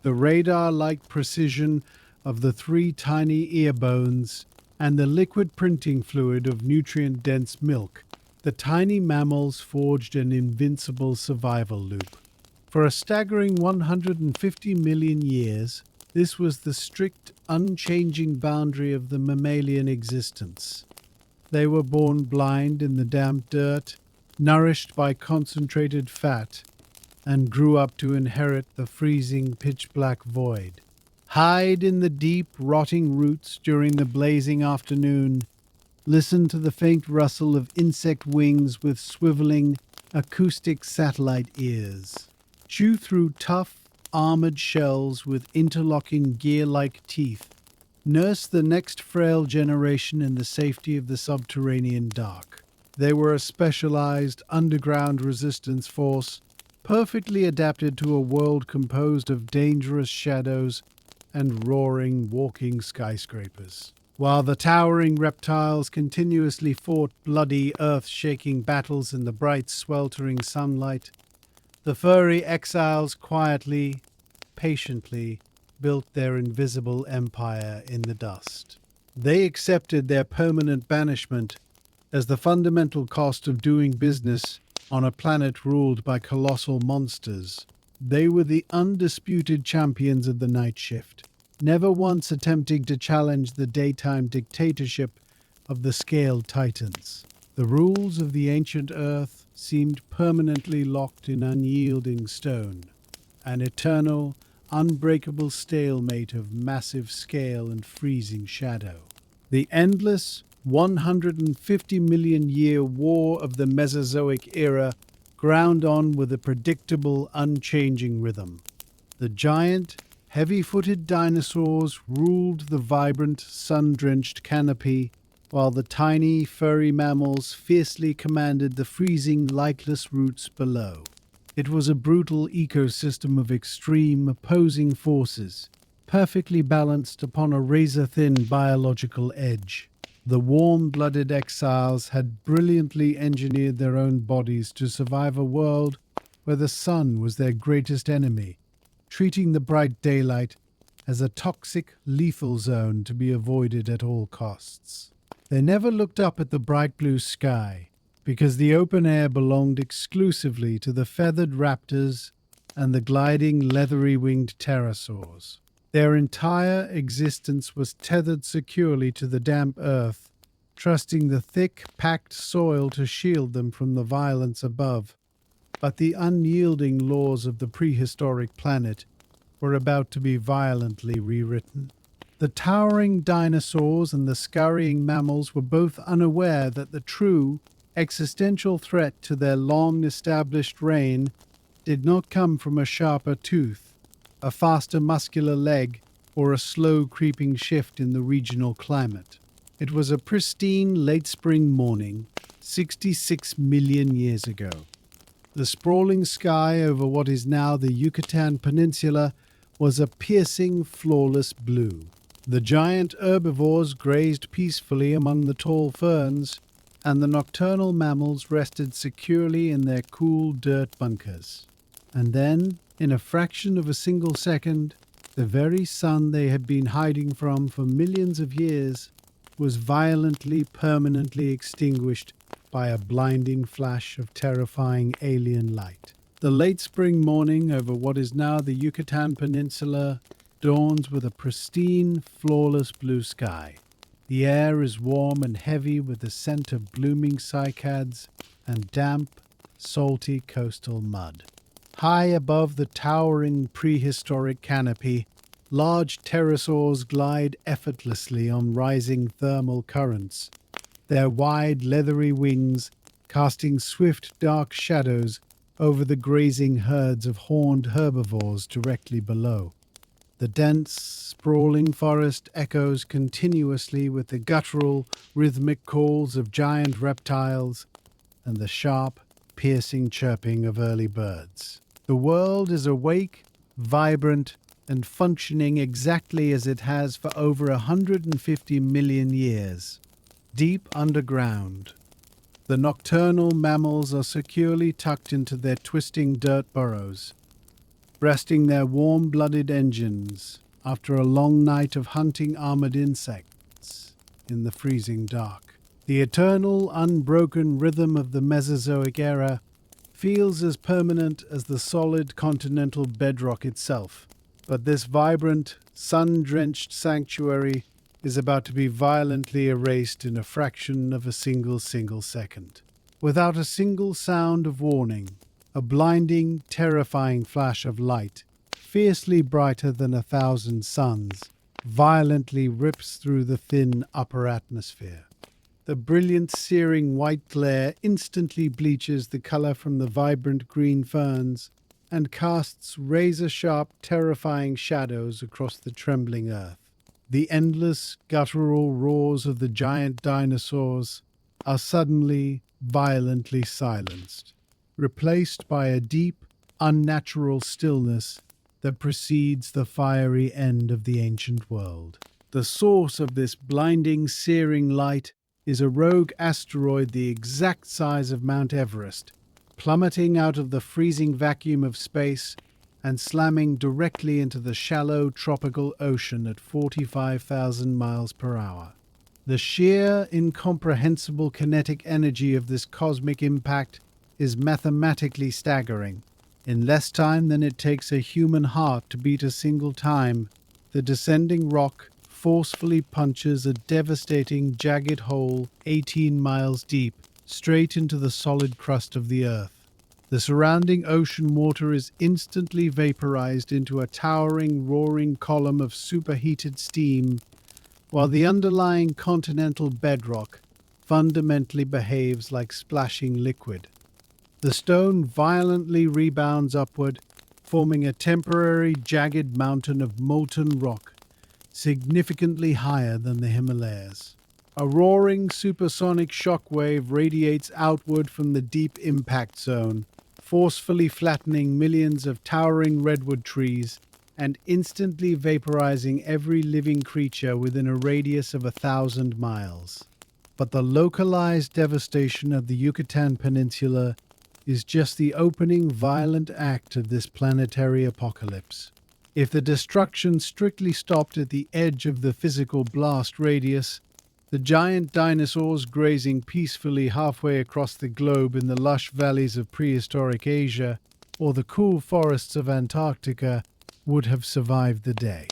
the radar-like precision of the three tiny ear bones, and the liquid printing fluid of nutrient-dense milk, the tiny mammals forged an invincible survival loop. For a staggering 150 million years, this was the strict, unchanging boundary of the mammalian existence. They were born blind in the damp dirt, nourished by concentrated fat, and grew up to inherit the freezing, pitch-black void. Hide in the deep, rotting roots during the blazing afternoon. Listen to the faint rustle of insect wings with swiveling, acoustic satellite ears. Chew through tough, armored shells with interlocking gear-like teeth. Nurse the next frail generation in the safety of the subterranean dark. They were a specialized underground resistance force, perfectly adapted to a world composed of dangerous shadows and roaring, walking skyscrapers. While the towering reptiles continuously fought bloody, earth-shaking battles in the bright, sweltering sunlight, the furry exiles quietly, patiently built their invisible empire in the dust. They accepted their permanent banishment as the fundamental cost of doing business on a planet ruled by colossal monsters. They were the undisputed champions of the night shift, never once attempting to challenge the daytime dictatorship of the scaled titans. The rules of the ancient earth seemed permanently locked in unyielding stone, an eternal, unbreakable stalemate of massive scale and freezing shadow. The endless 150 million year war of the Mesozoic era ground on with a predictable, unchanging rhythm. The giant, heavy-footed dinosaurs ruled the vibrant, sun-drenched canopy, while the tiny, furry mammals fiercely commanded the freezing, lightless roots below. It was a brutal ecosystem of extreme, opposing forces, perfectly balanced upon a razor-thin biological edge. The warm-blooded exiles had brilliantly engineered their own bodies to survive a world where the sun was their greatest enemy, treating the bright daylight as a toxic, lethal zone to be avoided at all costs. They never looked up at the bright blue sky, because the open air belonged exclusively to the feathered raptors and the gliding, leathery-winged pterosaurs. Their entire existence was tethered securely to the damp earth, trusting the thick, packed soil to shield them from the violence above. But the unyielding laws of the prehistoric planet were about to be violently rewritten. The towering dinosaurs and the scurrying mammals were both unaware that the true, existential threat to their long-established reign did not come from a sharper tooth, a faster muscular leg, or a slow creeping shift in the regional climate. It was a pristine late spring morning, 66 million years ago. The sprawling sky over what is now the Yucatan Peninsula was a piercing, flawless blue. The giant herbivores grazed peacefully among the tall ferns, and the nocturnal mammals rested securely in their cool dirt bunkers. And then, in a fraction of a single second, the very sun they had been hiding from for millions of years was violently, permanently extinguished by a blinding flash of terrifying alien light. The late spring morning over what is now the Yucatan Peninsula dawns with a pristine, flawless blue sky. The air is warm and heavy with the scent of blooming cycads and damp, salty coastal mud. High above the towering prehistoric canopy, large pterosaurs glide effortlessly on rising thermal currents, their wide, leathery wings casting swift, dark shadows over the grazing herds of horned herbivores directly below. The dense, sprawling forest echoes continuously with the guttural, rhythmic calls of giant reptiles and the sharp, piercing chirping of early birds. The world is awake, vibrant, and functioning exactly as it has for over 150 million years. Deep underground, the nocturnal mammals are securely tucked into their twisting dirt burrows, resting their warm-blooded engines after a long night of hunting armored insects in the freezing dark. The eternal, unbroken rhythm of the Mesozoic era feels as permanent as the solid continental bedrock itself. But this vibrant, sun-drenched sanctuary is about to be violently erased in a fraction of a single second. Without a single sound of warning, a blinding, terrifying flash of light, fiercely brighter than 1,000 suns, violently rips through the thin upper atmosphere. The brilliant, searing white glare instantly bleaches the color from the vibrant green ferns and casts razor-sharp, terrifying shadows across the trembling earth. The endless, guttural roars of the giant dinosaurs are suddenly, violently silenced, replaced by a deep, unnatural stillness that precedes the fiery end of the ancient world. The source of this blinding, searing light is a rogue asteroid the exact size of Mount Everest, plummeting out of the freezing vacuum of space and slamming directly into the shallow tropical ocean at 45,000 miles per hour. The sheer, incomprehensible kinetic energy of this cosmic impact is mathematically staggering. In less time than it takes a human heart to beat a single time, the descending rock forcefully punches a devastating jagged hole 18 miles deep straight into the solid crust of the Earth. The surrounding ocean water is instantly vaporized into a towering, roaring column of superheated steam, while the underlying continental bedrock fundamentally behaves like splashing liquid. The stone violently rebounds upward, forming a temporary jagged mountain of molten rock, significantly higher than the Himalayas. A roaring supersonic shockwave radiates outward from the deep impact zone, forcefully flattening millions of towering redwood trees and instantly vaporizing every living creature within a radius of 1,000 miles. But the localized devastation of the Yucatan Peninsula is just the opening violent act of this planetary apocalypse. If the destruction strictly stopped at the edge of the physical blast radius, the giant dinosaurs grazing peacefully halfway across the globe in the lush valleys of prehistoric Asia or the cool forests of Antarctica would have survived the day.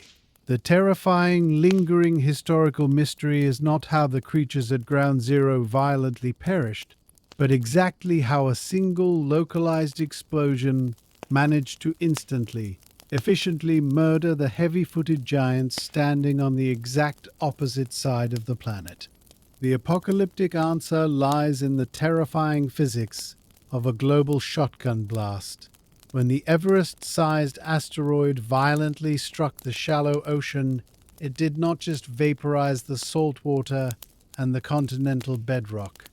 The terrifying, lingering historical mystery is not how the creatures at Ground Zero violently perished, but exactly how a single localized explosion managed to instantly, efficiently murder the heavy-footed giants standing on the exact opposite side of the planet. The apocalyptic answer lies in the terrifying physics of a global shotgun blast. When the Everest-sized asteroid violently struck the shallow ocean, it did not just vaporize the salt water and the continental bedrock.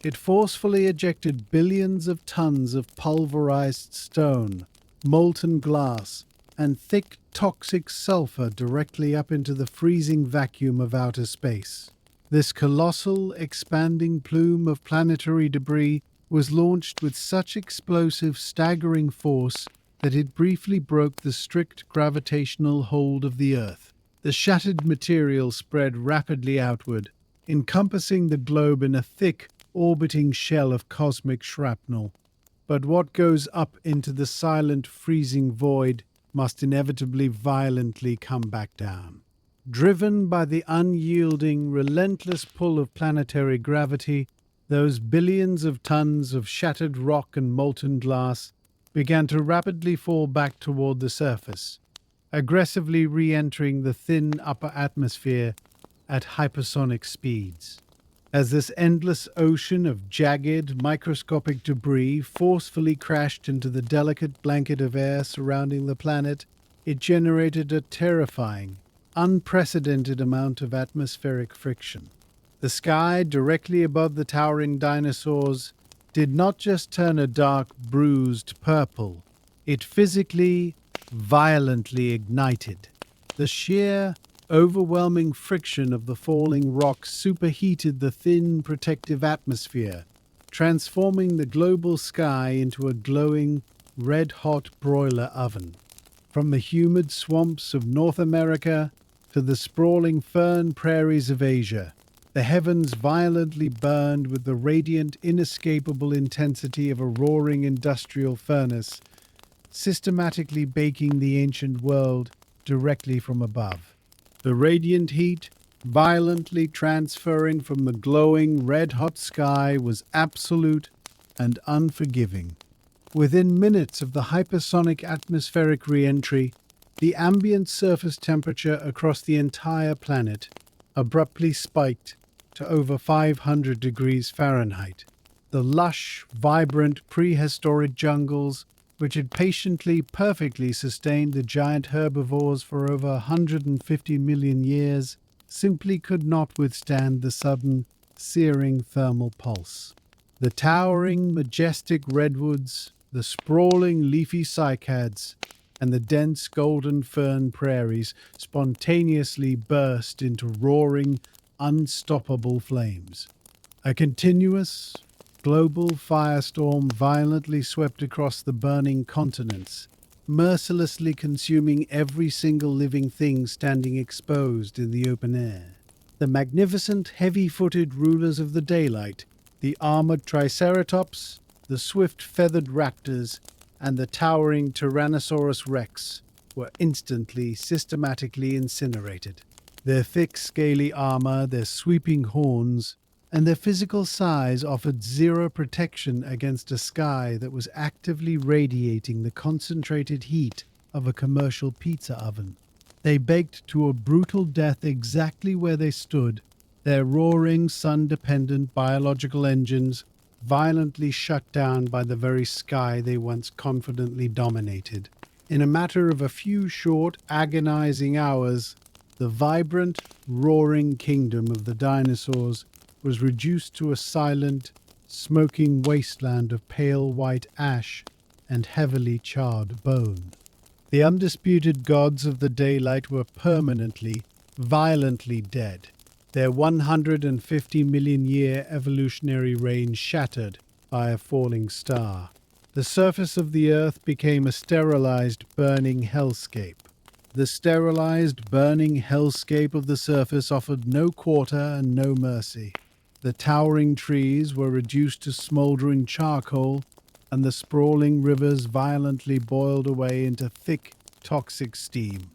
It forcefully ejected billions of tons of pulverized stone, molten glass, and thick toxic sulfur directly up into the freezing vacuum of outer space. This colossal, expanding plume of planetary debris was launched with such explosive, staggering force that it briefly broke the strict gravitational hold of the Earth. The shattered material spread rapidly outward, encompassing the globe in a thick, orbiting shell of cosmic shrapnel. But what goes up into the silent, freezing void must inevitably violently come back down. Driven by the unyielding, relentless pull of planetary gravity, those billions of tons of shattered rock and molten glass began to rapidly fall back toward the surface, aggressively re-entering the thin upper atmosphere at hypersonic speeds. As this endless ocean of jagged, microscopic debris forcefully crashed into the delicate blanket of air surrounding the planet, it generated a terrifying, unprecedented amount of atmospheric friction. The sky directly above the towering dinosaurs did not just turn a dark, bruised purple. It physically, violently ignited. The sheer, overwhelming friction of the falling rocks superheated the thin, protective atmosphere, transforming the global sky into a glowing, red-hot broiler oven. From the humid swamps of North America to the sprawling fern prairies of Asia, the heavens violently burned with the radiant, inescapable intensity of a roaring industrial furnace, systematically baking the ancient world directly from above. The radiant heat, violently transferring from the glowing, red-hot sky, was absolute and unforgiving. Within minutes of the hypersonic atmospheric re-entry, the ambient surface temperature across the entire planet abruptly spiked to over 500 degrees Fahrenheit. The lush, vibrant, prehistoric jungles, which had patiently, perfectly sustained the giant herbivores for over 150 million years, simply could not withstand the sudden, searing thermal pulse. The towering, majestic redwoods, the sprawling leafy cycads, and the dense golden fern prairies spontaneously burst into roaring, unstoppable flames. A continuous, global firestorm violently swept across the burning continents, mercilessly consuming every single living thing standing exposed in the open air. The magnificent, heavy-footed rulers of the daylight, the armored triceratops, the swift feathered raptors, and the towering Tyrannosaurus rex were instantly, systematically incinerated. Their thick, scaly armor, their sweeping horns, and their physical size offered zero protection against a sky that was actively radiating the concentrated heat of a commercial pizza oven. They baked to a brutal death exactly where they stood, their roaring, sun-dependent biological engines violently shut down by the very sky they once confidently dominated. In a matter of a few short, agonizing hours, the vibrant, roaring kingdom of the dinosaurs was reduced to a silent, smoking wasteland of pale white ash and heavily charred bone. The undisputed gods of the daylight were permanently, violently dead, their 150 million year evolutionary reign shattered by a falling star. The surface of the earth became a sterilized, burning hellscape. The sterilized, burning hellscape of the surface offered no quarter and no mercy. The towering trees were reduced to smoldering charcoal, and the sprawling rivers violently boiled away into thick, toxic steam.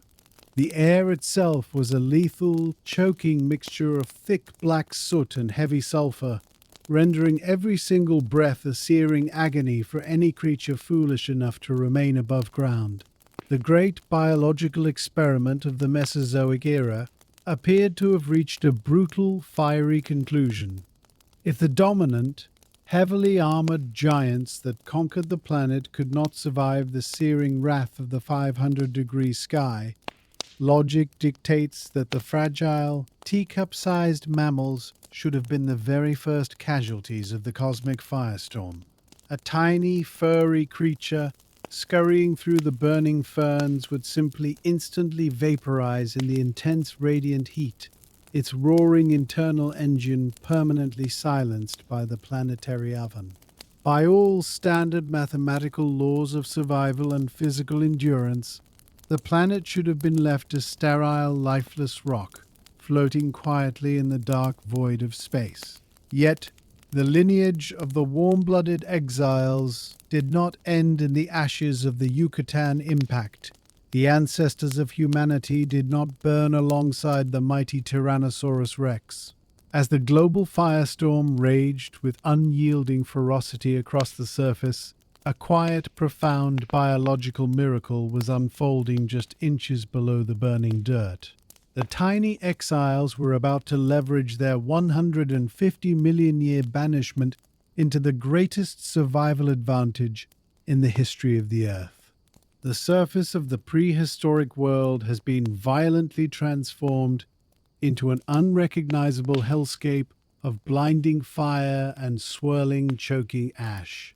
The air itself was a lethal, choking mixture of thick black soot and heavy sulfur, rendering every single breath a searing agony for any creature foolish enough to remain above ground. The great biological experiment of the Mesozoic era appeared to have reached a brutal, fiery conclusion. If the dominant, heavily armored giants that conquered the planet could not survive the searing wrath of the 500-degree sky, logic dictates that the fragile, teacup-sized mammals should have been the very first casualties of the cosmic firestorm. A tiny, furry creature scurrying through the burning ferns would simply instantly vaporize in the intense radiant heat, its roaring internal engine permanently silenced by the planetary oven. By all standard mathematical laws of survival and physical endurance, the planet should have been left a sterile, lifeless rock, floating quietly in the dark void of space. Yet, the lineage of the warm-blooded exiles did not end in the ashes of the Yucatan impact. The ancestors of humanity did not burn alongside the mighty Tyrannosaurus rex. As the global firestorm raged with unyielding ferocity across the surface, a quiet, profound biological miracle was unfolding just inches below the burning dirt. The tiny exiles were about to leverage their 150 million year banishment into the greatest survival advantage in the history of the Earth. The surface of the prehistoric world has been violently transformed into an unrecognizable hellscape of blinding fire and swirling, choking ash.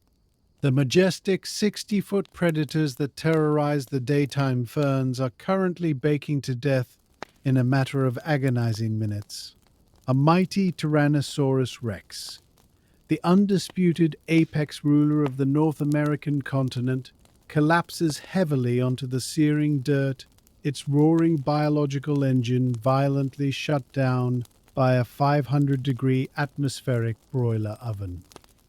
The majestic 60-foot predators that terrorize the daytime ferns are currently baking to death in a matter of agonizing minutes. A mighty Tyrannosaurus rex, the undisputed apex ruler of the North American continent, collapses heavily onto the searing dirt, its roaring biological engine violently shut down by a 500-degree atmospheric broiler oven.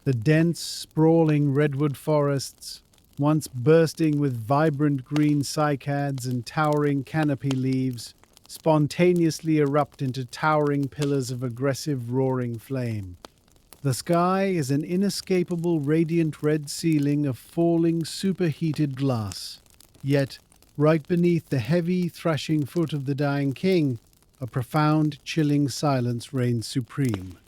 The dense, sprawling redwood forests, once bursting with vibrant green cycads and towering canopy leaves, spontaneously erupt into towering pillars of aggressive roaring flame. The sky is an inescapable radiant red ceiling of falling superheated glass. Yet, right beneath the heavy thrashing foot of the dying king, a profound, chilling silence reigns supreme.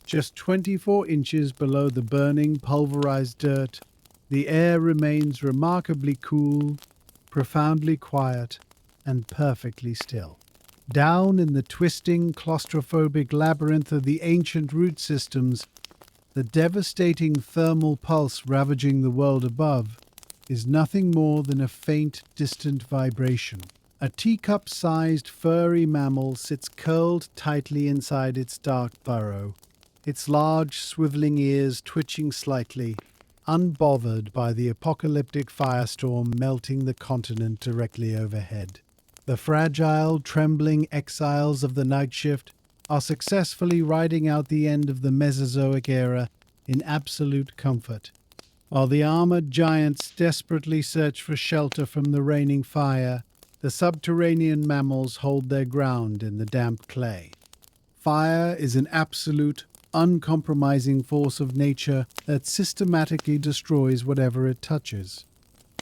Just 24 inches below the burning, pulverized dirt, the air remains remarkably cool, profoundly quiet, and perfectly still. Down in the twisting, claustrophobic labyrinth of the ancient root systems, the devastating thermal pulse ravaging the world above is nothing more than a faint, distant vibration. A teacup-sized furry mammal sits curled tightly inside its dark burrow, its large, swiveling ears twitching slightly, unbothered by the apocalyptic firestorm melting the continent directly overhead. The fragile, trembling exiles of the night shift are successfully riding out the end of the Mesozoic era in absolute comfort, while the armored giants desperately search for shelter from the raining fire. The subterranean mammals hold their ground in the damp clay. Fire is an absolute, uncompromising force of nature that systematically destroys whatever it touches.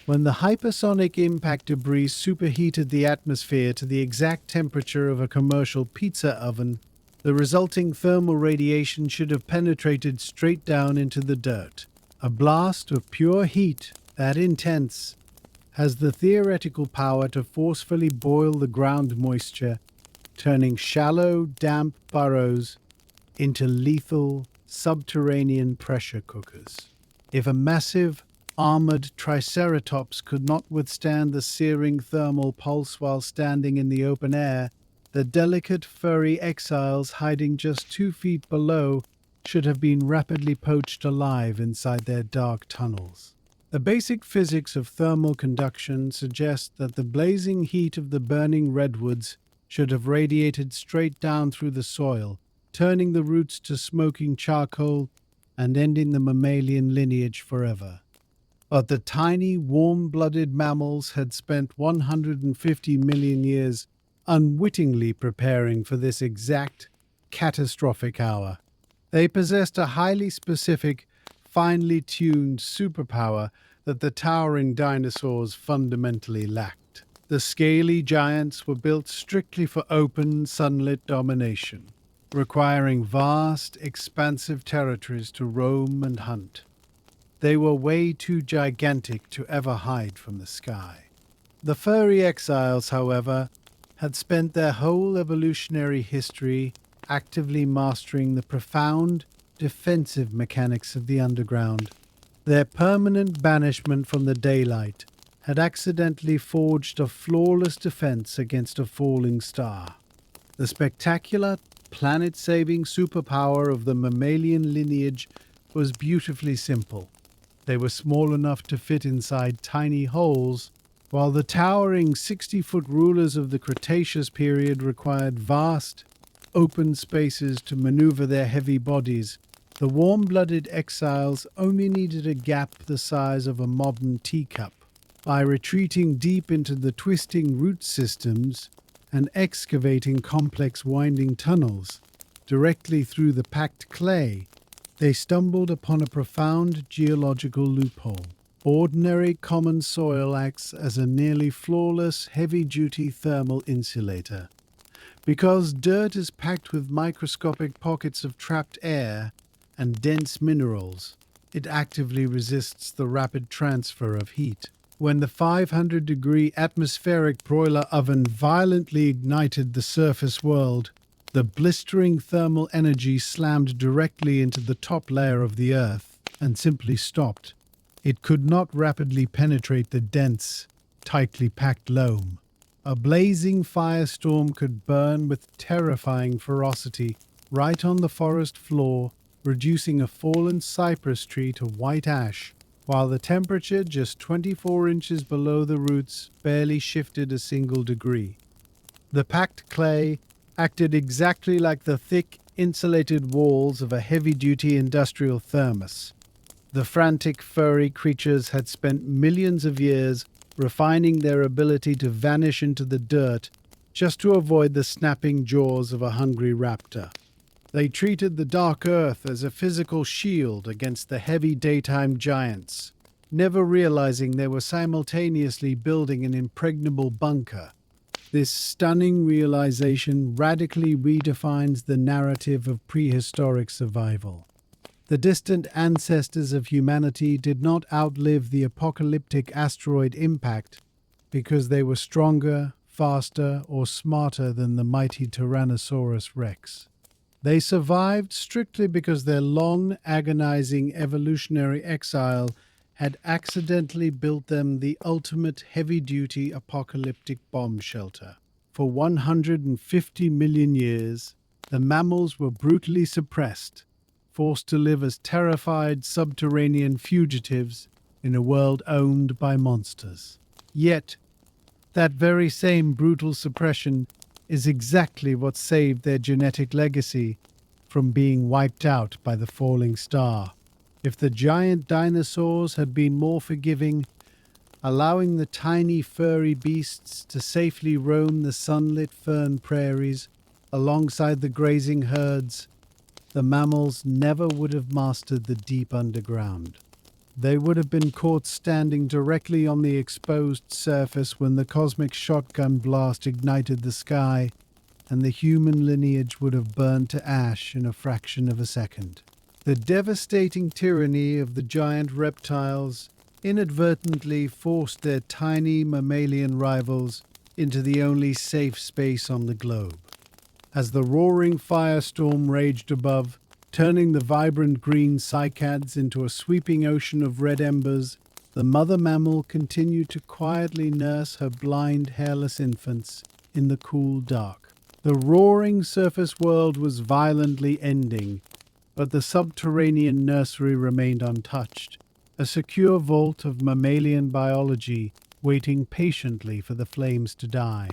When the hypersonic impact debris superheated the atmosphere to the exact temperature of a commercial pizza oven, the resulting thermal radiation should have penetrated straight down into the dirt. A blast of pure heat, that intense, has the theoretical power to forcefully boil the ground moisture, turning shallow, damp burrows into lethal, subterranean pressure cookers. If a massive, armored triceratops could not withstand the searing thermal pulse while standing in the open air, the delicate, furry exiles hiding just 2 feet below should have been rapidly poached alive inside their dark tunnels. The basic physics of thermal conduction suggests that the blazing heat of the burning redwoods should have radiated straight down through the soil, turning the roots to smoking charcoal and ending the mammalian lineage forever. But the tiny, warm-blooded mammals had spent 150 million years unwittingly preparing for this exact, catastrophic hour. They possessed a highly specific, finely tuned superpower that the towering dinosaurs fundamentally lacked. The scaly giants were built strictly for open, sunlit domination, requiring vast, expansive territories to roam and hunt. They were way too gigantic to ever hide from the sky. The furry exiles, however, had spent their whole evolutionary history actively mastering the profound, defensive mechanics of the underground. Their permanent banishment from the daylight had accidentally forged a flawless defense against a falling star. The spectacular, planet-saving superpower of the mammalian lineage was beautifully simple. They were small enough to fit inside tiny holes, while the towering 60-foot rulers of the Cretaceous period required vast, open spaces to maneuver their heavy bodies. The warm-blooded exiles only needed a gap the size of a modern teacup. By retreating deep into the twisting root systems and excavating complex winding tunnels directly through the packed clay, they stumbled upon a profound geological loophole. Ordinary common soil acts as a nearly flawless, heavy-duty thermal insulator. Because dirt is packed with microscopic pockets of trapped air and dense minerals, it actively resists the rapid transfer of heat. When the 500-degree atmospheric broiler oven violently ignited the surface world, the blistering thermal energy slammed directly into the top layer of the Earth and simply stopped. It could not rapidly penetrate the dense, tightly packed loam. A blazing firestorm could burn with terrifying ferocity right on the forest floor, reducing a fallen cypress tree to white ash, while the temperature just 24 inches below the roots barely shifted a single degree. The packed clay acted exactly like the thick, insulated walls of a heavy-duty industrial thermos. The frantic, furry creatures had spent millions of years refining their ability to vanish into the dirt just to avoid the snapping jaws of a hungry raptor. They treated the dark earth as a physical shield against the heavy daytime giants, never realizing they were simultaneously building an impregnable bunker. This stunning realization radically redefines the narrative of prehistoric survival. The distant ancestors of humanity did not outlive the apocalyptic asteroid impact because they were stronger, faster, or smarter than the mighty Tyrannosaurus Rex. They survived strictly because their long, agonizing evolutionary exile had accidentally built them the ultimate heavy-duty apocalyptic bomb shelter. For 150 million years, the mammals were brutally suppressed, forced to live as terrified subterranean fugitives in a world owned by monsters. Yet, that very same brutal suppression is exactly what saved their genetic legacy from being wiped out by the falling star. If the giant dinosaurs had been more forgiving, allowing the tiny furry beasts to safely roam the sunlit fern prairies alongside the grazing herds, the mammals never would have mastered the deep underground. They would have been caught standing directly on the exposed surface when the cosmic shotgun blast ignited the sky, and the human lineage would have burned to ash in a fraction of a second. The devastating tyranny of the giant reptiles inadvertently forced their tiny mammalian rivals into the only safe space on the globe. As the roaring firestorm raged above, turning the vibrant green cycads into a sweeping ocean of red embers, the mother mammal continued to quietly nurse her blind, hairless infants in the cool dark. The roaring surface world was violently ending, but the subterranean nursery remained untouched, a secure vault of mammalian biology waiting patiently for the flames to die.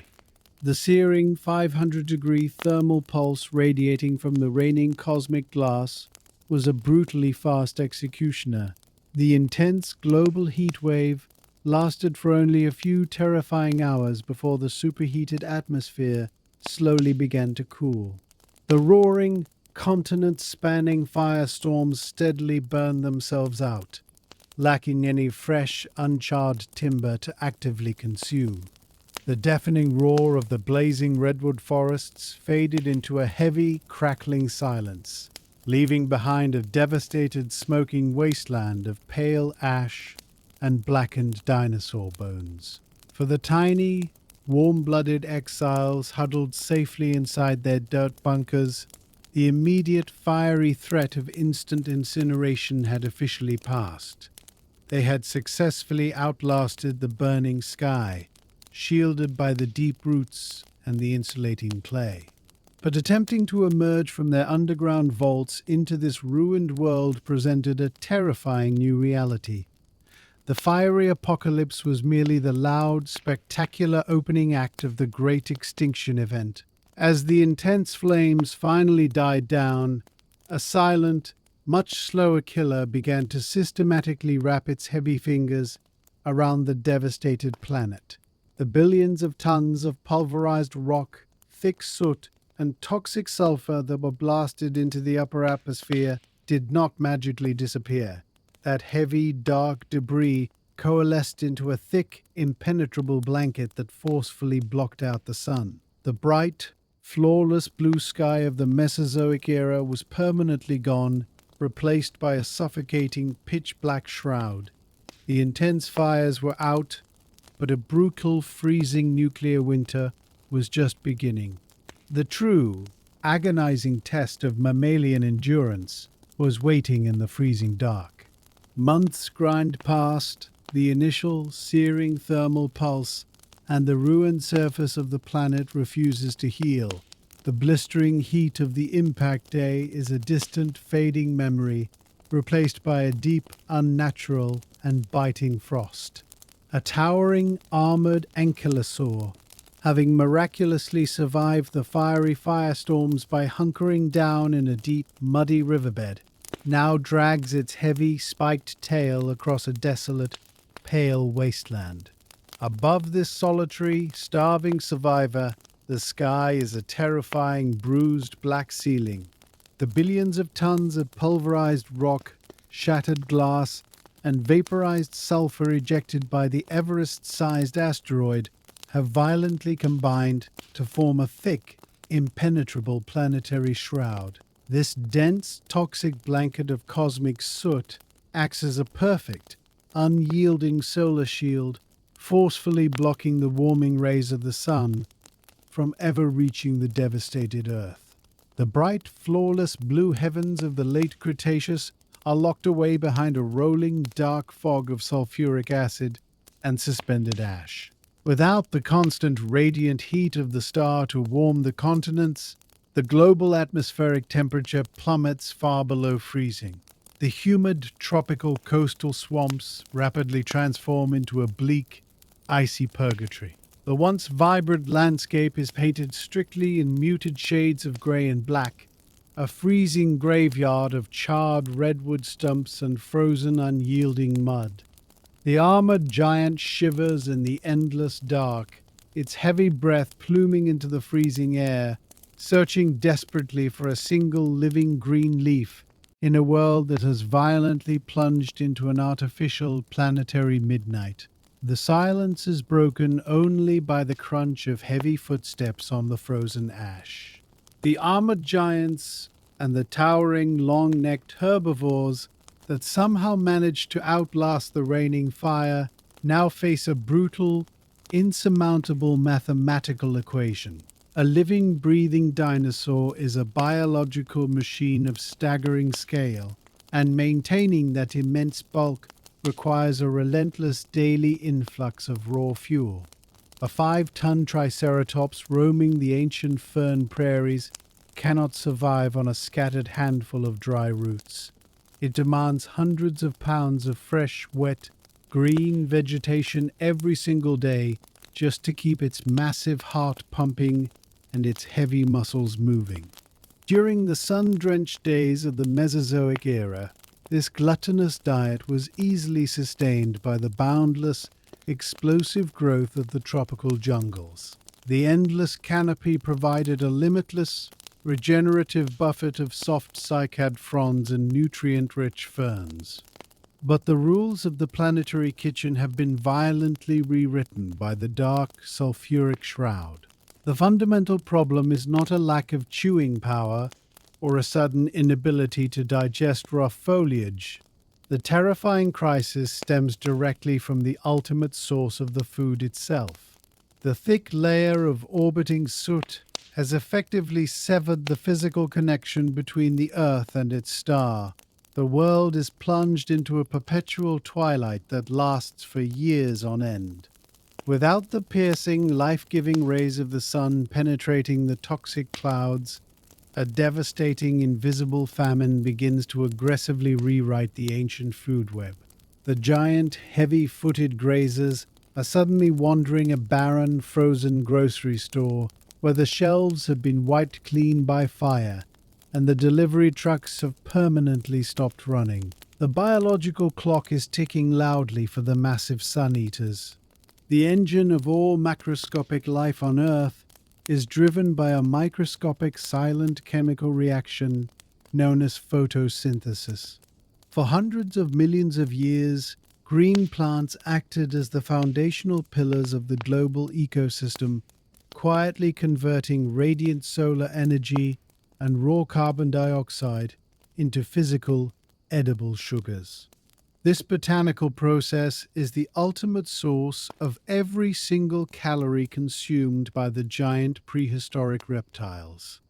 The searing 500-degree thermal pulse radiating from the raining cosmic glass was a brutally fast executioner. The intense global heat wave lasted for only a few terrifying hours before the superheated atmosphere slowly began to cool. The roaring, continent-spanning firestorms steadily burned themselves out, lacking any fresh, uncharred timber to actively consume. The deafening roar of the blazing redwood forests faded into a heavy, crackling silence, leaving behind a devastated, smoking wasteland of pale ash and blackened dinosaur bones. For the tiny, warm-blooded exiles huddled safely inside their dirt bunkers, the immediate fiery threat of instant incineration had officially passed. They had successfully outlasted the burning sky, shielded by the deep roots and the insulating clay. But attempting to emerge from their underground vaults into this ruined world presented a terrifying new reality. The fiery apocalypse was merely the loud, spectacular opening act of the Great Extinction event. As the intense flames finally died down, a silent, much slower killer began to systematically wrap its heavy fingers around the devastated planet. The billions of tons of pulverized rock, thick soot, and toxic sulfur that were blasted into the upper atmosphere did not magically disappear. That heavy, dark debris coalesced into a thick, impenetrable blanket that forcefully blocked out the sun. The bright, flawless blue sky of the Mesozoic era was permanently gone, replaced by a suffocating, pitch-black shroud. The intense fires were out, but a brutal, freezing nuclear winter was just beginning. The true, agonizing test of mammalian endurance was waiting in the freezing dark. Months grind past, the initial searing thermal pulse, and the ruined surface of the planet refuses to heal. The blistering heat of the impact day is a distant, fading memory, replaced by a deep, unnatural, and biting frost. A towering, armored ankylosaur, having miraculously survived the fiery firestorms by hunkering down in a deep, muddy riverbed, now drags its heavy, spiked tail across a desolate, pale wasteland. Above this solitary, starving survivor, the sky is a terrifying, bruised black ceiling. The billions of tons of pulverized rock, shattered glass, and vaporized sulfur ejected by the Everest-sized asteroid have violently combined to form a thick, impenetrable planetary shroud. This dense, toxic blanket of cosmic soot acts as a perfect, unyielding solar shield, forcefully blocking the warming rays of the sun from ever reaching the devastated Earth. The bright, flawless blue heavens of the late Cretaceous are locked away behind a rolling, dark fog of sulfuric acid and suspended ash. Without the constant radiant heat of the star to warm the continents, The global atmospheric temperature plummets far below freezing. The humid tropical coastal swamps rapidly transform into a bleak, icy purgatory. The once vibrant landscape is painted strictly in muted shades of grey and black, a freezing graveyard of charred redwood stumps and frozen unyielding mud. The armored giant shivers in the endless dark, its heavy breath pluming into the freezing air, searching desperately for a single living green leaf in a world that has violently plunged into an artificial planetary midnight. The silence is broken only by the crunch of heavy footsteps on the frozen ash. The armored giants and the towering, long-necked herbivores that somehow managed to outlast the raining fire now face a brutal, insurmountable mathematical equation. A living, breathing dinosaur is a biological machine of staggering scale, and maintaining that immense bulk requires a relentless daily influx of raw fuel. A 5-ton triceratops roaming the ancient fern prairies cannot survive on a scattered handful of dry roots. It demands hundreds of pounds of fresh, wet, green vegetation every single day just to keep its massive heart pumping and its heavy muscles moving. During the sun-drenched days of the Mesozoic era, this gluttonous diet was easily sustained by the boundless, explosive growth of the tropical jungles. The endless canopy provided a limitless, regenerative buffet of soft cycad fronds and nutrient-rich ferns. But the rules of the planetary kitchen have been violently rewritten by the dark, sulfuric shroud. The fundamental problem is not a lack of chewing power or a sudden inability to digest rough foliage. The terrifying crisis stems directly from the ultimate source of the food itself. The thick layer of orbiting soot has effectively severed the physical connection between the Earth and its star. The world is plunged into a perpetual twilight that lasts for years on end. Without the piercing, life-giving rays of the sun penetrating the toxic clouds, a devastating, invisible famine begins to aggressively rewrite the ancient food web. The giant, heavy-footed grazers are suddenly wandering a barren, frozen grocery store where the shelves have been wiped clean by fire and the delivery trucks have permanently stopped running. The biological clock is ticking loudly for the massive sun-eaters. The engine of all macroscopic life on Earth is driven by a microscopic silent chemical reaction known as photosynthesis. For hundreds of millions of years, green plants acted as the foundational pillars of the global ecosystem, quietly converting radiant solar energy and raw carbon dioxide into physical, edible sugars. This botanical process is the ultimate source of every single calorie consumed by the giant prehistoric reptiles.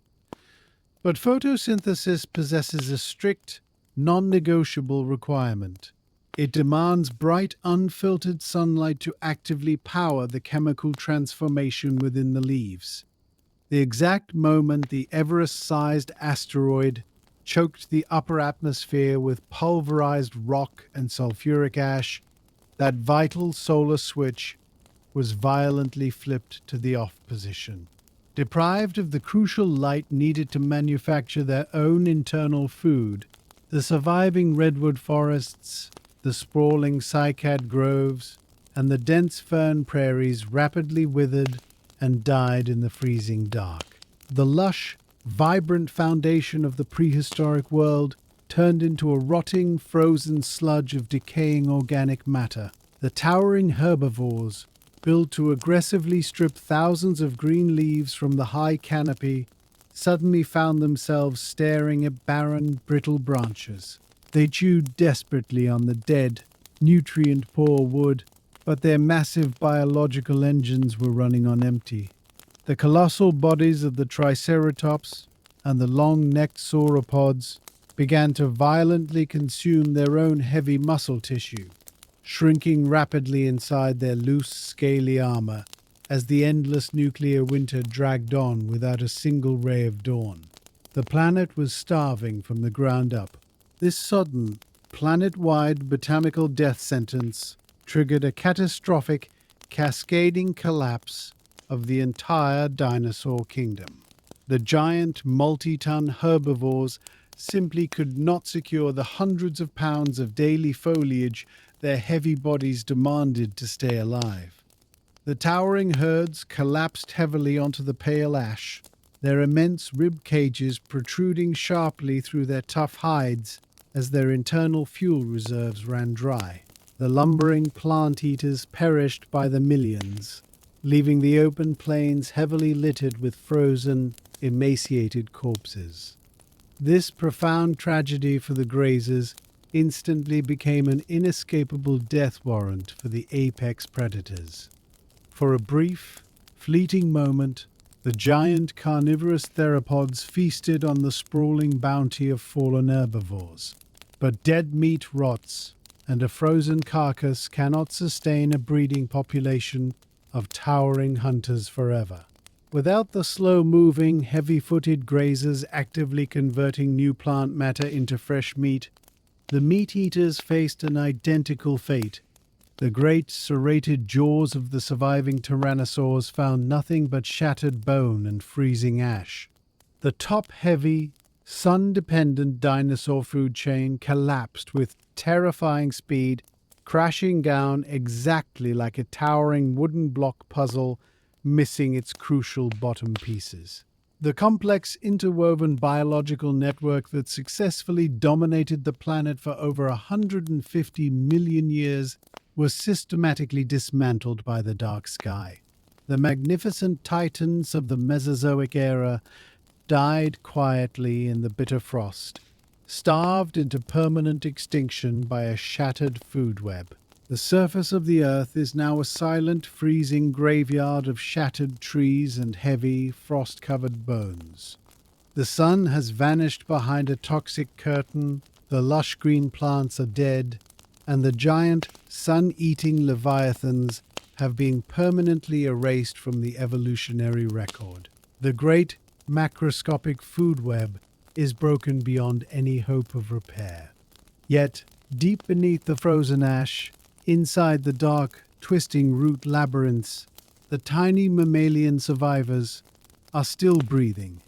But photosynthesis possesses a strict, non-negotiable requirement. It demands bright, unfiltered sunlight to actively power the chemical transformation within the leaves. The exact moment the Everest-sized asteroid choked the upper atmosphere with pulverized rock and sulfuric ash, that vital solar switch was violently flipped to the off position. Deprived of the crucial light needed to manufacture their own internal food, the surviving redwood forests, the sprawling cycad groves, and the dense fern prairies rapidly withered and died in the freezing dark. The lush, vibrant foundation of the prehistoric world turned into a rotting, frozen sludge of decaying organic matter. The towering herbivores, built to aggressively strip thousands of green leaves from the high canopy, suddenly found themselves staring at barren, brittle branches. They chewed desperately on the dead, nutrient-poor wood, but their massive biological engines were running on empty. The colossal bodies of the triceratops and the long-necked sauropods began to violently consume their own heavy muscle tissue, shrinking rapidly inside their loose, scaly armor as the endless nuclear winter dragged on without a single ray of dawn. The planet was starving from the ground up. This sudden, planet-wide botanical death sentence triggered a catastrophic, cascading collapse of the entire dinosaur kingdom. The giant, multi-ton herbivores simply could not secure the hundreds of pounds of daily foliage their heavy bodies demanded to stay alive. The towering herds collapsed heavily onto the pale ash, their immense rib cages protruding sharply through their tough hides as their internal fuel reserves ran dry. The lumbering plant eaters perished by the millions, leaving the open plains heavily littered with frozen, emaciated corpses. This profound tragedy for the grazers instantly became an inescapable death warrant for the apex predators. For a brief, fleeting moment, the giant carnivorous theropods feasted on the sprawling bounty of fallen herbivores. But dead meat rots, and a frozen carcass cannot sustain a breeding population of towering hunters forever. Without the slow-moving, heavy-footed grazers actively converting new plant matter into fresh meat, the meat-eaters faced an identical fate. The great serrated jaws of the surviving tyrannosaurs found nothing but shattered bone and freezing ash. The top-heavy, sun-dependent dinosaur food chain collapsed with terrifying speed, crashing down exactly like a towering wooden block puzzle, missing its crucial bottom pieces. The complex interwoven biological network that successfully dominated the planet for over 150 million years was systematically dismantled by the dark sky. The magnificent titans of the Mesozoic era died quietly in the bitter frost, starved into permanent extinction by a shattered food web. The surface of the earth is now a silent, freezing graveyard of shattered trees and heavy, frost-covered bones. The sun has vanished behind a toxic curtain, the lush green plants are dead, and the giant, sun-eating leviathans have been permanently erased from the evolutionary record. The great, macroscopic food web is broken beyond any hope of repair. Yet, deep beneath the frozen ash, inside the dark, twisting root labyrinths, the tiny mammalian survivors are still breathing.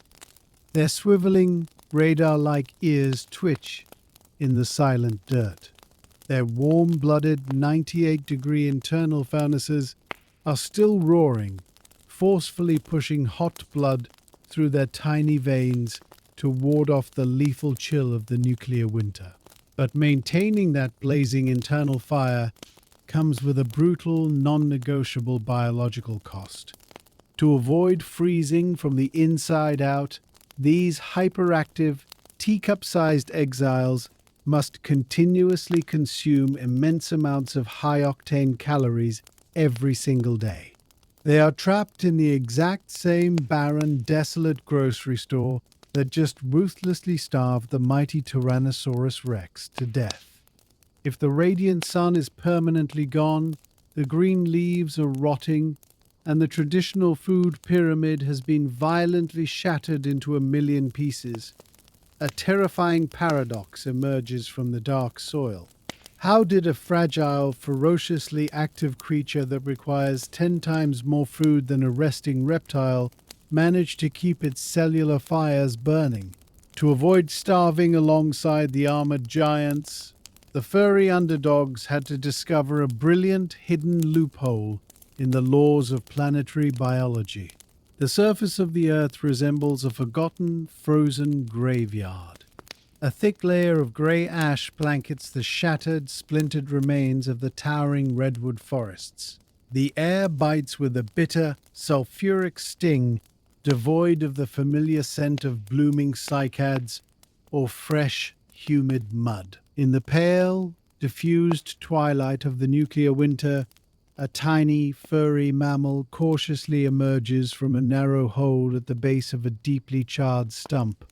Their swiveling, radar-like ears twitch in the silent dirt. Their warm-blooded 98-degree internal furnaces are still roaring, forcefully pushing hot blood through their tiny veins to ward off the lethal chill of the nuclear winter. But maintaining that blazing internal fire comes with a brutal, non-negotiable biological cost. To avoid freezing from the inside out, these hyperactive, teacup-sized exiles must continuously consume immense amounts of high-octane calories every single day. They are trapped in the exact same barren, desolate grocery store that just ruthlessly starved the mighty Tyrannosaurus Rex to death. If the radiant sun is permanently gone, the green leaves are rotting, and the traditional food pyramid has been violently shattered into a million pieces, a terrifying paradox emerges from the dark soil. How did a fragile, ferociously active creature that requires 10 times more food than a resting reptile manage to keep its cellular fires burning? To avoid starving alongside the armored giants, the furry underdogs had to discover a brilliant hidden loophole in the laws of planetary biology. The surface of the Earth resembles a forgotten, frozen graveyard. A thick layer of grey ash blankets the shattered, splintered remains of the towering redwood forests. The air bites with a bitter, sulfuric sting, devoid of the familiar scent of blooming cycads or fresh, humid mud. In the pale, diffused twilight of the nuclear winter, a tiny, furry mammal cautiously emerges from a narrow hole at the base of a deeply charred stump.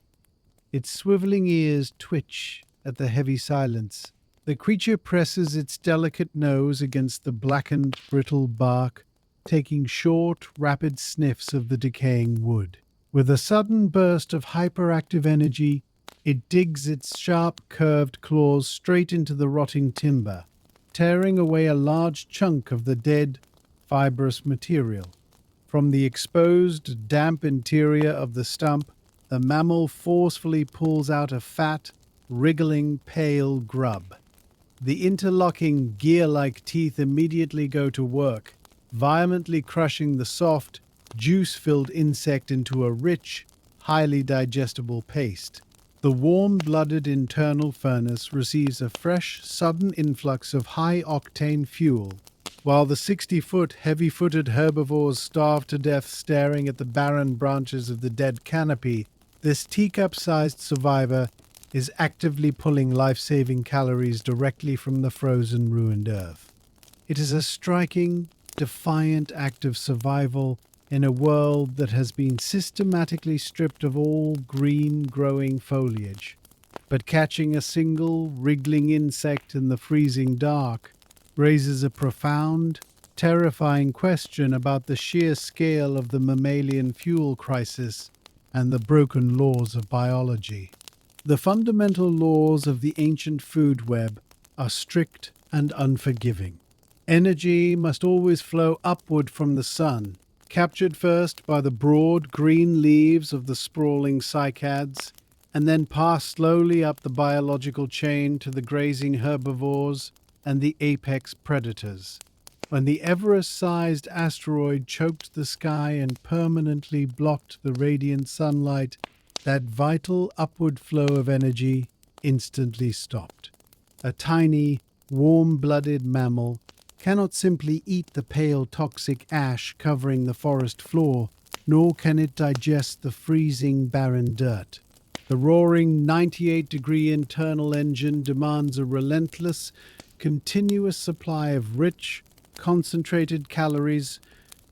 Its swiveling ears twitch at the heavy silence. The creature presses its delicate nose against the blackened, brittle bark, taking short, rapid sniffs of the decaying wood. With a sudden burst of hyperactive energy, it digs its sharp, curved claws straight into the rotting timber, tearing away a large chunk of the dead, fibrous material. From the exposed, damp interior of the stump, the mammal forcefully pulls out a fat, wriggling, pale grub. The interlocking, gear-like teeth immediately go to work, violently crushing the soft, juice-filled insect into a rich, highly digestible paste. The warm-blooded internal furnace receives a fresh, sudden influx of high-octane fuel, while the 60-foot, heavy-footed herbivores starve to death staring at the barren branches of the dead canopy. This teacup-sized survivor is actively pulling life-saving calories directly from the frozen, ruined earth. It is a striking, defiant act of survival in a world that has been systematically stripped of all green growing foliage. But catching a single wriggling insect in the freezing dark raises a profound, terrifying question about the sheer scale of the mammalian fuel crisis and the broken laws of biology. The fundamental laws of the ancient food web are strict and unforgiving. Energy must always flow upward from the sun, captured first by the broad green leaves of the sprawling cycads, and then pass slowly up the biological chain to the grazing herbivores and the apex predators. When the Everest-sized asteroid choked the sky and permanently blocked the radiant sunlight, that vital upward flow of energy instantly stopped. A tiny, warm-blooded mammal cannot simply eat the pale toxic ash covering the forest floor, nor can it digest the freezing barren dirt. The roaring 98-degree internal engine demands a relentless, continuous supply of rich, concentrated calories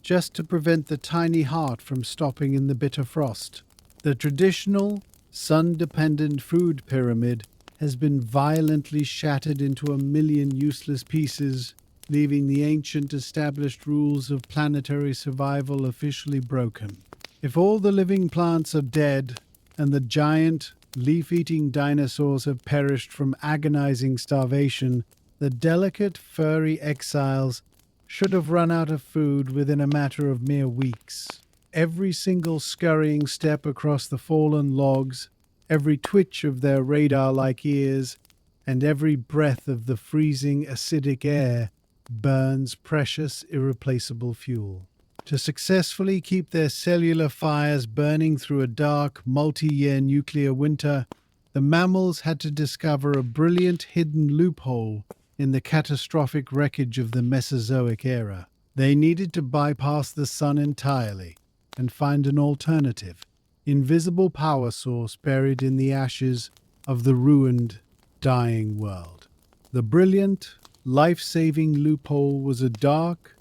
just to prevent the tiny heart from stopping in the bitter frost. The traditional, sun-dependent food pyramid has been violently shattered into a million useless pieces, leaving the ancient established rules of planetary survival officially broken. If all the living plants are dead and the giant, leaf-eating dinosaurs have perished from agonizing starvation, the delicate, furry exiles should have run out of food within a matter of mere weeks. Every single scurrying step across the fallen logs, every twitch of their radar-like ears, and every breath of the freezing, acidic air burns precious, irreplaceable fuel. To successfully keep their cellular fires burning through a dark, multi-year nuclear winter, the mammals had to discover a brilliant hidden loophole in the catastrophic wreckage of the Mesozoic era. They needed to bypass the sun entirely and find an alternative, invisible power source buried in the ashes of the ruined, dying world. The brilliant, life-saving loophole was a dark,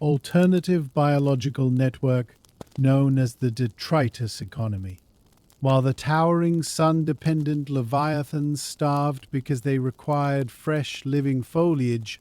alternative biological network known as the detritus economy. While the towering sun-dependent leviathans starved because they required fresh, living foliage,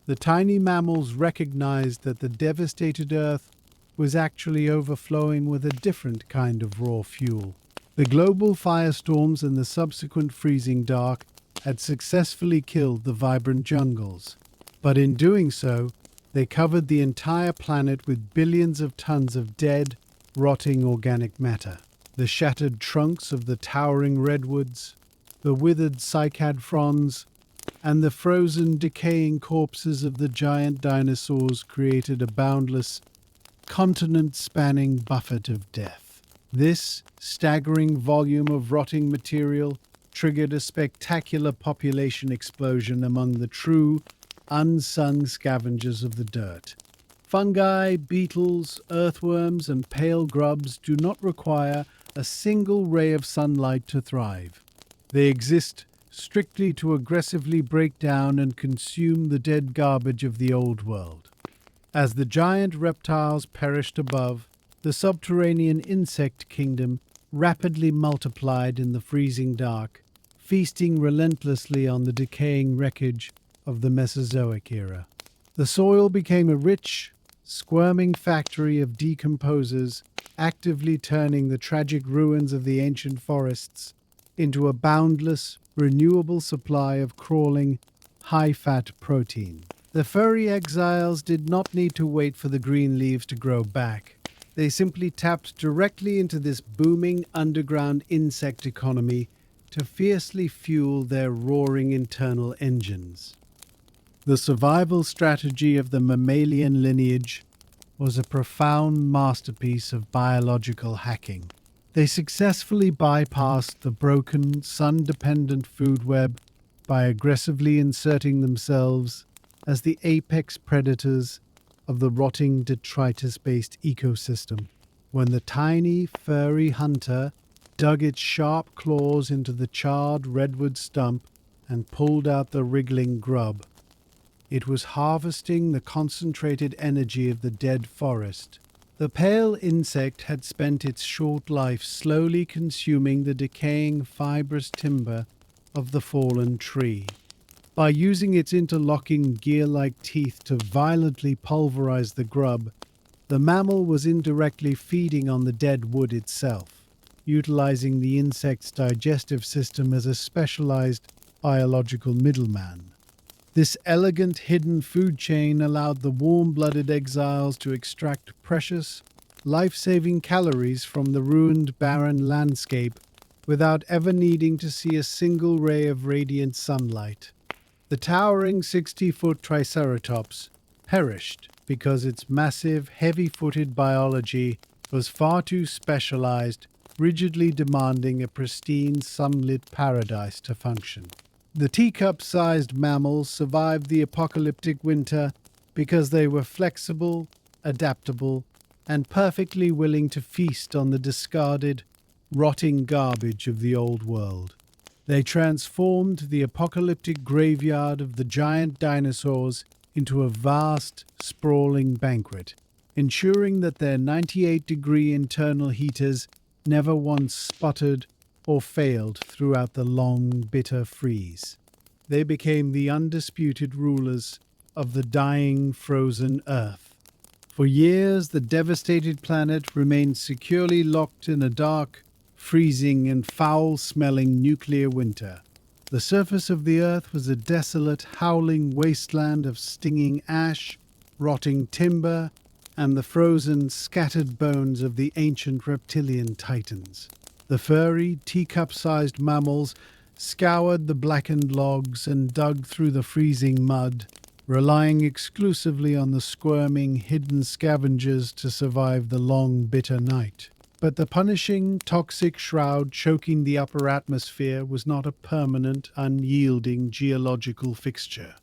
the tiny mammals recognized that the devastated earth was actually overflowing with a different kind of raw fuel. The global firestorms and the subsequent freezing dark had successfully killed the vibrant jungles, but in doing so, they covered the entire planet with billions of tons of dead, rotting organic matter. The shattered trunks of the towering redwoods, the withered cycad fronds, and the frozen, decaying corpses of the giant dinosaurs created a boundless, continent-spanning buffet of death. This staggering volume of rotting material triggered a spectacular population explosion among the true, unsung scavengers of the dirt. Fungi, beetles, earthworms, and pale grubs do not require a single ray of sunlight to thrive. They exist strictly to aggressively break down and consume the dead garbage of the old world. As the giant reptiles perished above, the subterranean insect kingdom rapidly multiplied in the freezing dark, feasting relentlessly on the decaying wreckage of the Mesozoic era. The soil became a rich, squirming factory of decomposers, actively turning the tragic ruins of the ancient forests into a boundless, renewable supply of crawling, high-fat protein. The furry exiles did not need to wait for the green leaves to grow back. They simply tapped directly into this booming underground insect economy to fiercely fuel their roaring internal engines. The survival strategy of the mammalian lineage was a profound masterpiece of biological hacking. They successfully bypassed the broken, sun-dependent food web by aggressively inserting themselves as the apex predators of the rotting detritus-based ecosystem. When the tiny, furry hunter dug its sharp claws into the charred redwood stump and pulled out the wriggling grub, it was harvesting the concentrated energy of the dead forest. The pale insect had spent its short life slowly consuming the decaying fibrous timber of the fallen tree. By using its interlocking gear-like teeth to violently pulverize the grub, the mammal was indirectly feeding on the dead wood itself, utilizing the insect's digestive system as a specialized biological middleman. This elegant hidden food chain allowed the warm-blooded exiles to extract precious, life-saving calories from the ruined barren landscape without ever needing to see a single ray of radiant sunlight. The towering 60-foot Triceratops perished because its massive, heavy-footed biology was far too specialized, rigidly demanding a pristine, sunlit paradise to function. The teacup-sized mammals survived the apocalyptic winter because they were flexible, adaptable, and perfectly willing to feast on the discarded, rotting garbage of the old world. They transformed the apocalyptic graveyard of the giant dinosaurs into a vast, sprawling banquet, ensuring that their 98-degree internal heaters never once sputtered or failed throughout the long, bitter freeze. They became the undisputed rulers of the dying, frozen Earth. For years, the devastated planet remained securely locked in a dark, freezing, and foul-smelling nuclear winter. The surface of the Earth was a desolate, howling wasteland of stinging ash, rotting timber, and the frozen, scattered bones of the ancient reptilian titans. The furry, teacup-sized mammals scoured the blackened logs and dug through the freezing mud, relying exclusively on the squirming, hidden scavengers to survive the long, bitter night. But the punishing, toxic shroud choking the upper atmosphere was not a permanent, unyielding geological fixture.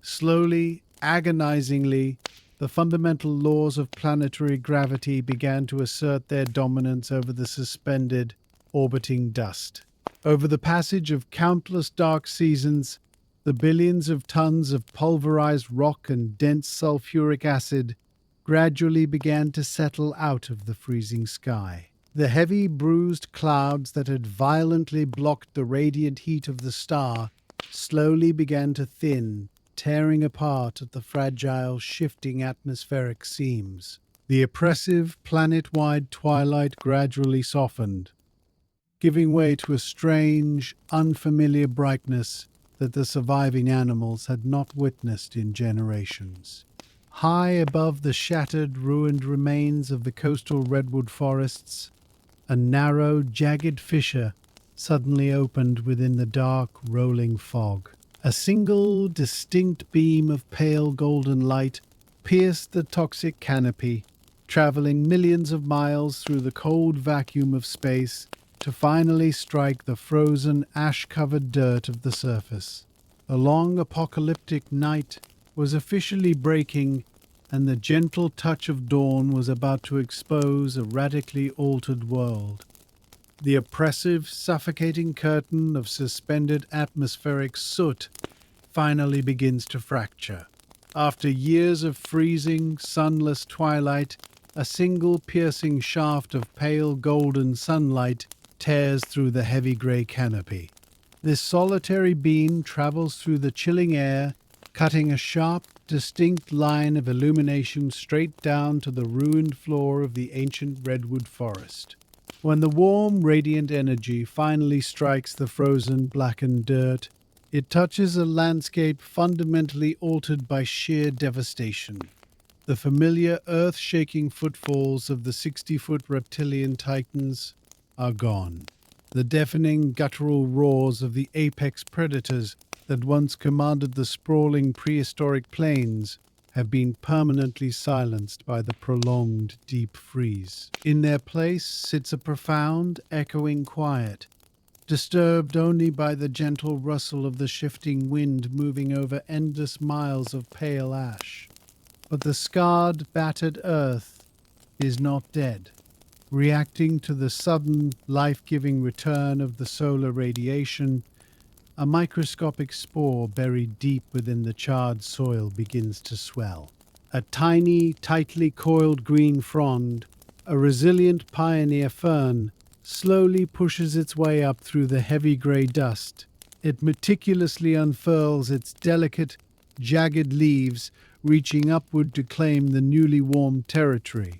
Slowly, agonizingly, the fundamental laws of planetary gravity began to assert their dominance over the suspended, orbiting dust. Over the passage of countless dark seasons, the billions of tons of pulverized rock and dense sulfuric acid gradually began to settle out of the freezing sky. The heavy, bruised clouds that had violently blocked the radiant heat of the star slowly began to thin, tearing apart at the fragile, shifting atmospheric seams. The oppressive, planet-wide twilight gradually softened, giving way to a strange, unfamiliar brightness that the surviving animals had not witnessed in generations. High above the shattered, ruined remains of the coastal redwood forests, a narrow, jagged fissure suddenly opened within the dark, rolling fog. A single, distinct beam of pale golden light pierced the toxic canopy, traveling millions of miles through the cold vacuum of space to finally strike the frozen, ash-covered dirt of the surface. The long apocalyptic night was officially breaking, and the gentle touch of dawn was about to expose a radically altered world. The oppressive, suffocating curtain of suspended atmospheric soot finally begins to fracture. After years of freezing, sunless twilight, a single piercing shaft of pale golden sunlight tears through the heavy grey canopy. This solitary beam travels through the chilling air, cutting a sharp, distinct line of illumination straight down to the ruined floor of the ancient redwood forest. When the warm, radiant energy finally strikes the frozen, blackened dirt, it touches a landscape fundamentally altered by sheer devastation. The familiar earth-shaking footfalls of the 60-foot reptilian titans are gone. The deafening guttural roars of the apex predators that once commanded the sprawling prehistoric plains have been permanently silenced by the prolonged deep freeze. In their place sits a profound, echoing quiet, disturbed only by the gentle rustle of the shifting wind moving over endless miles of pale ash. But the scarred, battered earth is not dead. Reacting to the sudden, life-giving return of the solar radiation, a microscopic spore buried deep within the charred soil begins to swell. A tiny, tightly coiled green frond, a resilient pioneer fern, slowly pushes its way up through the heavy grey dust. It meticulously unfurls its delicate, jagged leaves, reaching upward to claim the newly warmed territory.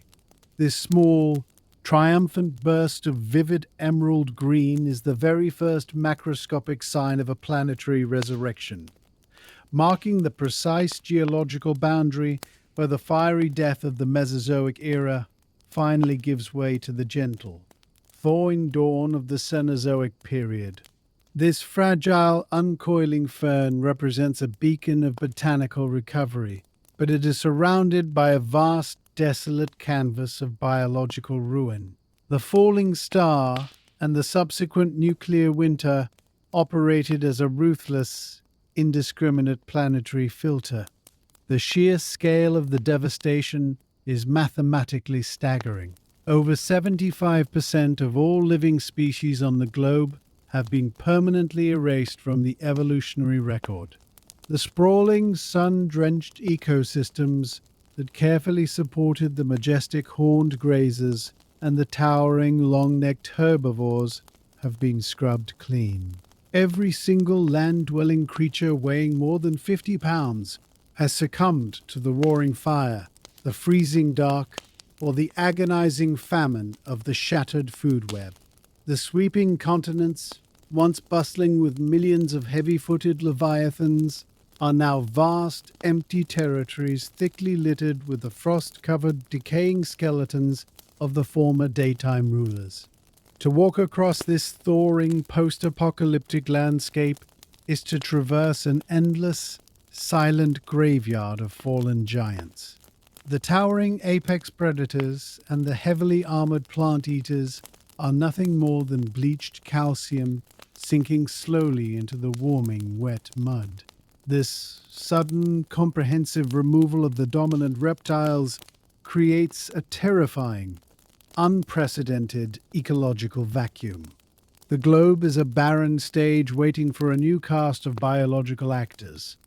This small, triumphant burst of vivid emerald green is the very first macroscopic sign of a planetary resurrection, marking the precise geological boundary where the fiery death of the Mesozoic era finally gives way to the gentle, thawing dawn of the Cenozoic period. This fragile, uncoiling fern represents a beacon of botanical recovery, but it is surrounded by a vast, desolate canvas of biological ruin. The falling star and the subsequent nuclear winter operated as a ruthless, indiscriminate planetary filter. The sheer scale of the devastation is mathematically staggering. Over 75% of all living species on the globe have been permanently erased from the evolutionary record. The sprawling, sun-drenched ecosystems that carefully supported the majestic horned grazers and the towering, long-necked herbivores have been scrubbed clean. Every single land-dwelling creature weighing more than 50 pounds has succumbed to the roaring fire, the freezing dark, or the agonizing famine of the shattered food web. The sweeping continents, once bustling with millions of heavy-footed leviathans, are now vast, empty territories thickly littered with the frost-covered, decaying skeletons of the former daytime rulers. To walk across this thawing, post-apocalyptic landscape is to traverse an endless, silent graveyard of fallen giants. The towering apex predators and the heavily armored plant-eaters are nothing more than bleached calcium sinking slowly into the warming, wet mud. This sudden, comprehensive removal of the dominant reptiles creates a terrifying, unprecedented ecological vacuum. The globe is a barren stage waiting for a new cast of biological actors,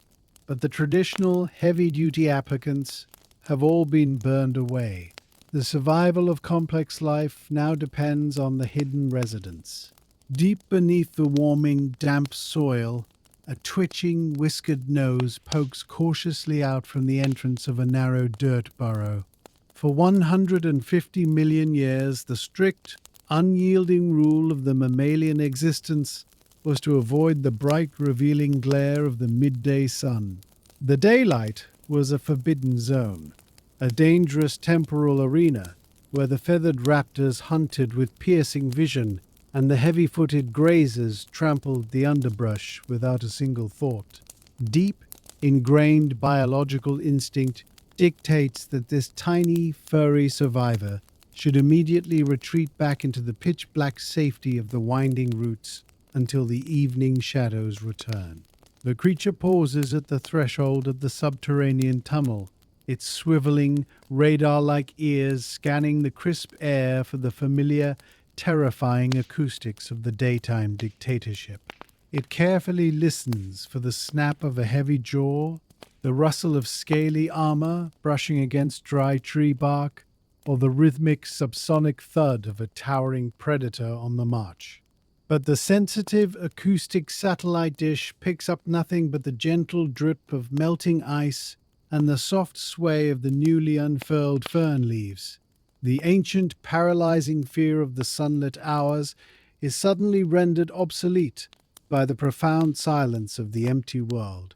but the traditional heavy-duty applicants have all been burned away. The survival of complex life now depends on the hidden residents. Deep beneath the warming, damp soil, a twitching, whiskered nose pokes cautiously out from the entrance of a narrow dirt burrow. For 150 million years, the strict, unyielding rule of the mammalian existence was to avoid the bright, revealing glare of the midday sun. The daylight was a forbidden zone, a dangerous temporal arena where the feathered raptors hunted with piercing vision and the heavy-footed grazers trampled the underbrush without a single thought. Deep, ingrained biological instinct dictates that this tiny, furry survivor should immediately retreat back into the pitch-black safety of the winding roots until the evening shadows return. The creature pauses at the threshold of the subterranean tunnel, its swiveling, radar-like ears scanning the crisp air for the familiar, terrifying acoustics of the daytime dictatorship. It carefully listens for the snap of a heavy jaw, the rustle of scaly armor brushing against dry tree bark, or the rhythmic subsonic thud of a towering predator on the march. But the sensitive acoustic satellite dish picks up nothing but the gentle drip of melting ice and the soft sway of the newly unfurled fern leaves. The ancient paralyzing fear of the sunlit hours is suddenly rendered obsolete by the profound silence of the empty world.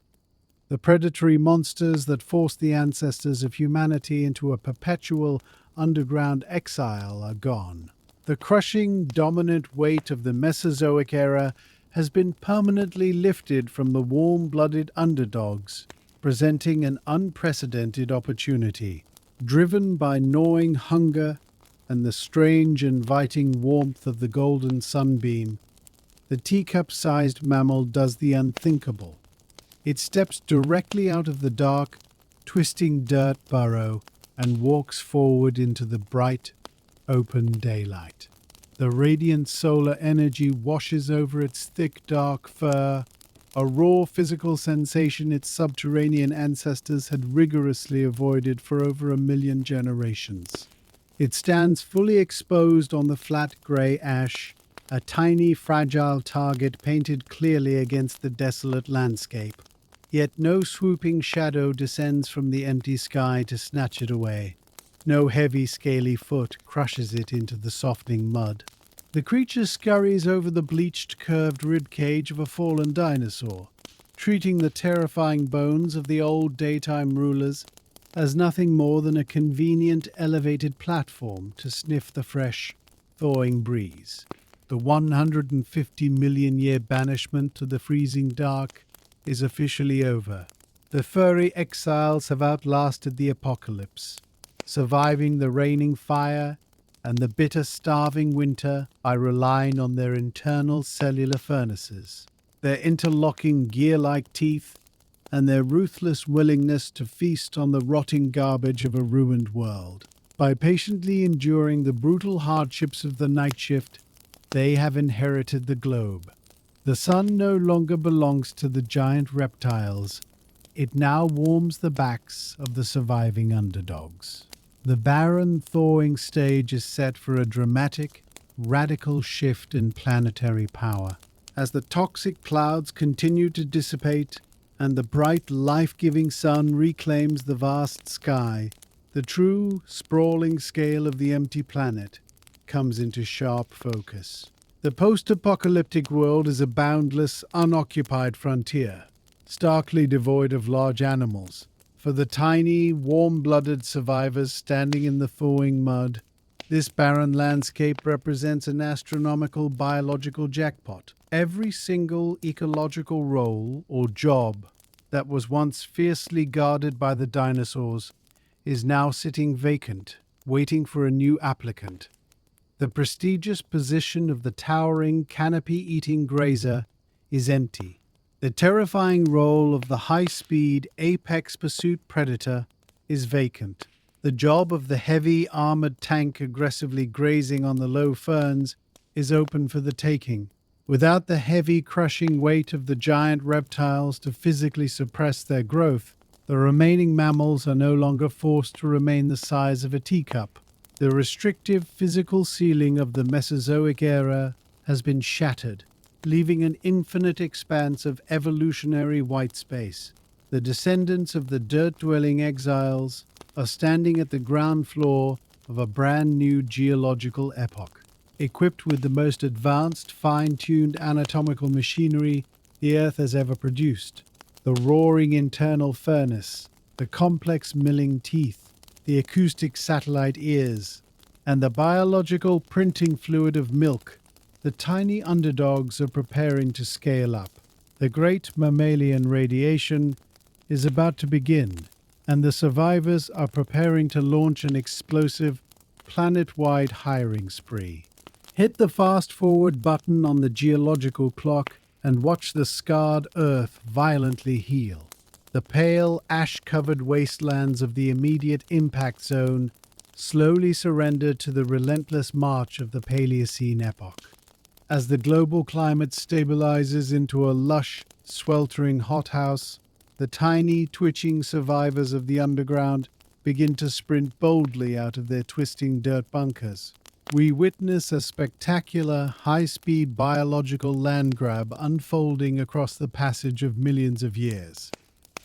The predatory monsters that forced the ancestors of humanity into a perpetual underground exile are gone. The crushing, dominant weight of the Mesozoic era has been permanently lifted from the warm-blooded underdogs, presenting an unprecedented opportunity. Driven by gnawing hunger and the strange, inviting warmth of the golden sunbeam, the teacup-sized mammal does the unthinkable. It steps directly out of the dark, twisting dirt burrow and walks forward into the bright, open daylight. The radiant solar energy washes over its thick, dark fur, a raw physical sensation its subterranean ancestors had rigorously avoided for over 1,000,000 generations. It stands fully exposed on the flat grey ash, a tiny, fragile target painted clearly against the desolate landscape. Yet no swooping shadow descends from the empty sky to snatch it away. No heavy, scaly foot crushes it into the softening mud. The creature scurries over the bleached, curved ribcage of a fallen dinosaur, treating the terrifying bones of the old daytime rulers as nothing more than a convenient elevated platform to sniff the fresh, thawing breeze. The 150 million year banishment to the freezing dark is officially over. The furry exiles have outlasted the apocalypse, surviving the raining fire and the bitter, starving winter by relying on their internal cellular furnaces, their interlocking gear-like teeth, and their ruthless willingness to feast on the rotting garbage of a ruined world. By patiently enduring the brutal hardships of the night shift, they have inherited the globe. The sun no longer belongs to the giant reptiles. It now warms the backs of the surviving underdogs. The barren, thawing stage is set for a dramatic, radical shift in planetary power. As the toxic clouds continue to dissipate and the bright, life-giving sun reclaims the vast sky, the true, sprawling scale of the empty planet comes into sharp focus. The post-apocalyptic world is a boundless, unoccupied frontier, starkly devoid of large animals. For the tiny, warm-blooded survivors standing in the thawing mud, this barren landscape represents an astronomical biological jackpot. Every single ecological role or job that was once fiercely guarded by the dinosaurs is now sitting vacant, waiting for a new applicant. The prestigious position of the towering, canopy-eating grazer is empty. The terrifying role of the high-speed, apex pursuit predator is vacant. The job of the heavy, armored tank aggressively grazing on the low ferns is open for the taking. Without the heavy, crushing weight of the giant reptiles to physically suppress their growth, the remaining mammals are no longer forced to remain the size of a teacup. The restrictive physical ceiling of the Mesozoic era has been shattered, leaving an infinite expanse of evolutionary white space. The descendants of the dirt-dwelling exiles are standing at the ground floor of a brand new geological epoch, equipped with the most advanced, fine-tuned anatomical machinery the Earth has ever produced. The roaring internal furnace, the complex milling teeth, the acoustic satellite ears, and the biological printing fluid of milk. The tiny underdogs are preparing to scale up. The great mammalian radiation is about to begin, and the survivors are preparing to launch an explosive, planet-wide hiring spree. Hit the fast-forward button on the geological clock and watch the scarred Earth violently heal. The pale, ash-covered wastelands of the immediate impact zone slowly surrender to the relentless march of the Paleocene epoch. As the global climate stabilizes into a lush, sweltering hothouse, the tiny, twitching survivors of the underground begin to sprint boldly out of their twisting dirt bunkers. We witness a spectacular, high-speed biological land grab unfolding across the passage of millions of years.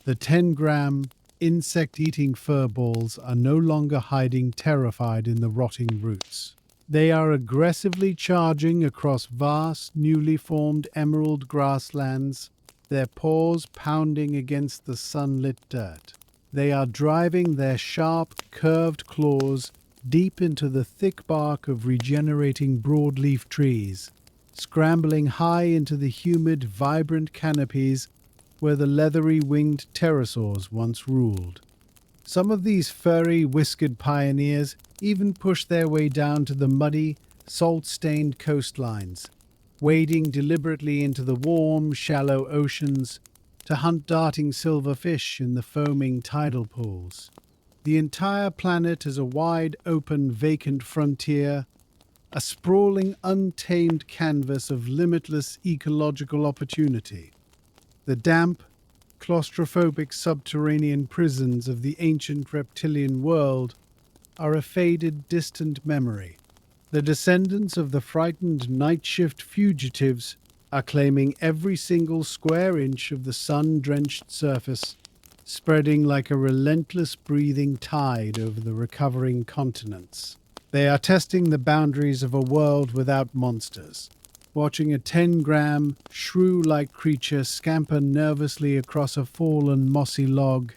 The 10-gram, insect-eating furballs are no longer hiding terrified in the rotting roots. They are aggressively charging across vast, newly formed emerald grasslands, their paws pounding against the sunlit dirt. They are driving their sharp, curved claws deep into the thick bark of regenerating broadleaf trees, scrambling high into the humid, vibrant canopies where the leathery winged pterosaurs once ruled. Some of these furry, whiskered pioneers even push their way down to the muddy, salt-stained coastlines, wading deliberately into the warm, shallow oceans to hunt darting silverfish in the foaming tidal pools. The entire planet is a wide open, vacant frontier, a sprawling, untamed canvas of limitless ecological opportunity. The damp, claustrophobic subterranean prisons of the ancient reptilian world are a faded, distant memory. The descendants of the frightened night shift fugitives are claiming every single square inch of the sun-drenched surface, spreading like a relentless breathing tide over the recovering continents. They are testing the boundaries of a world without monsters, watching a 10-gram, shrew-like creature scamper nervously across a fallen mossy log.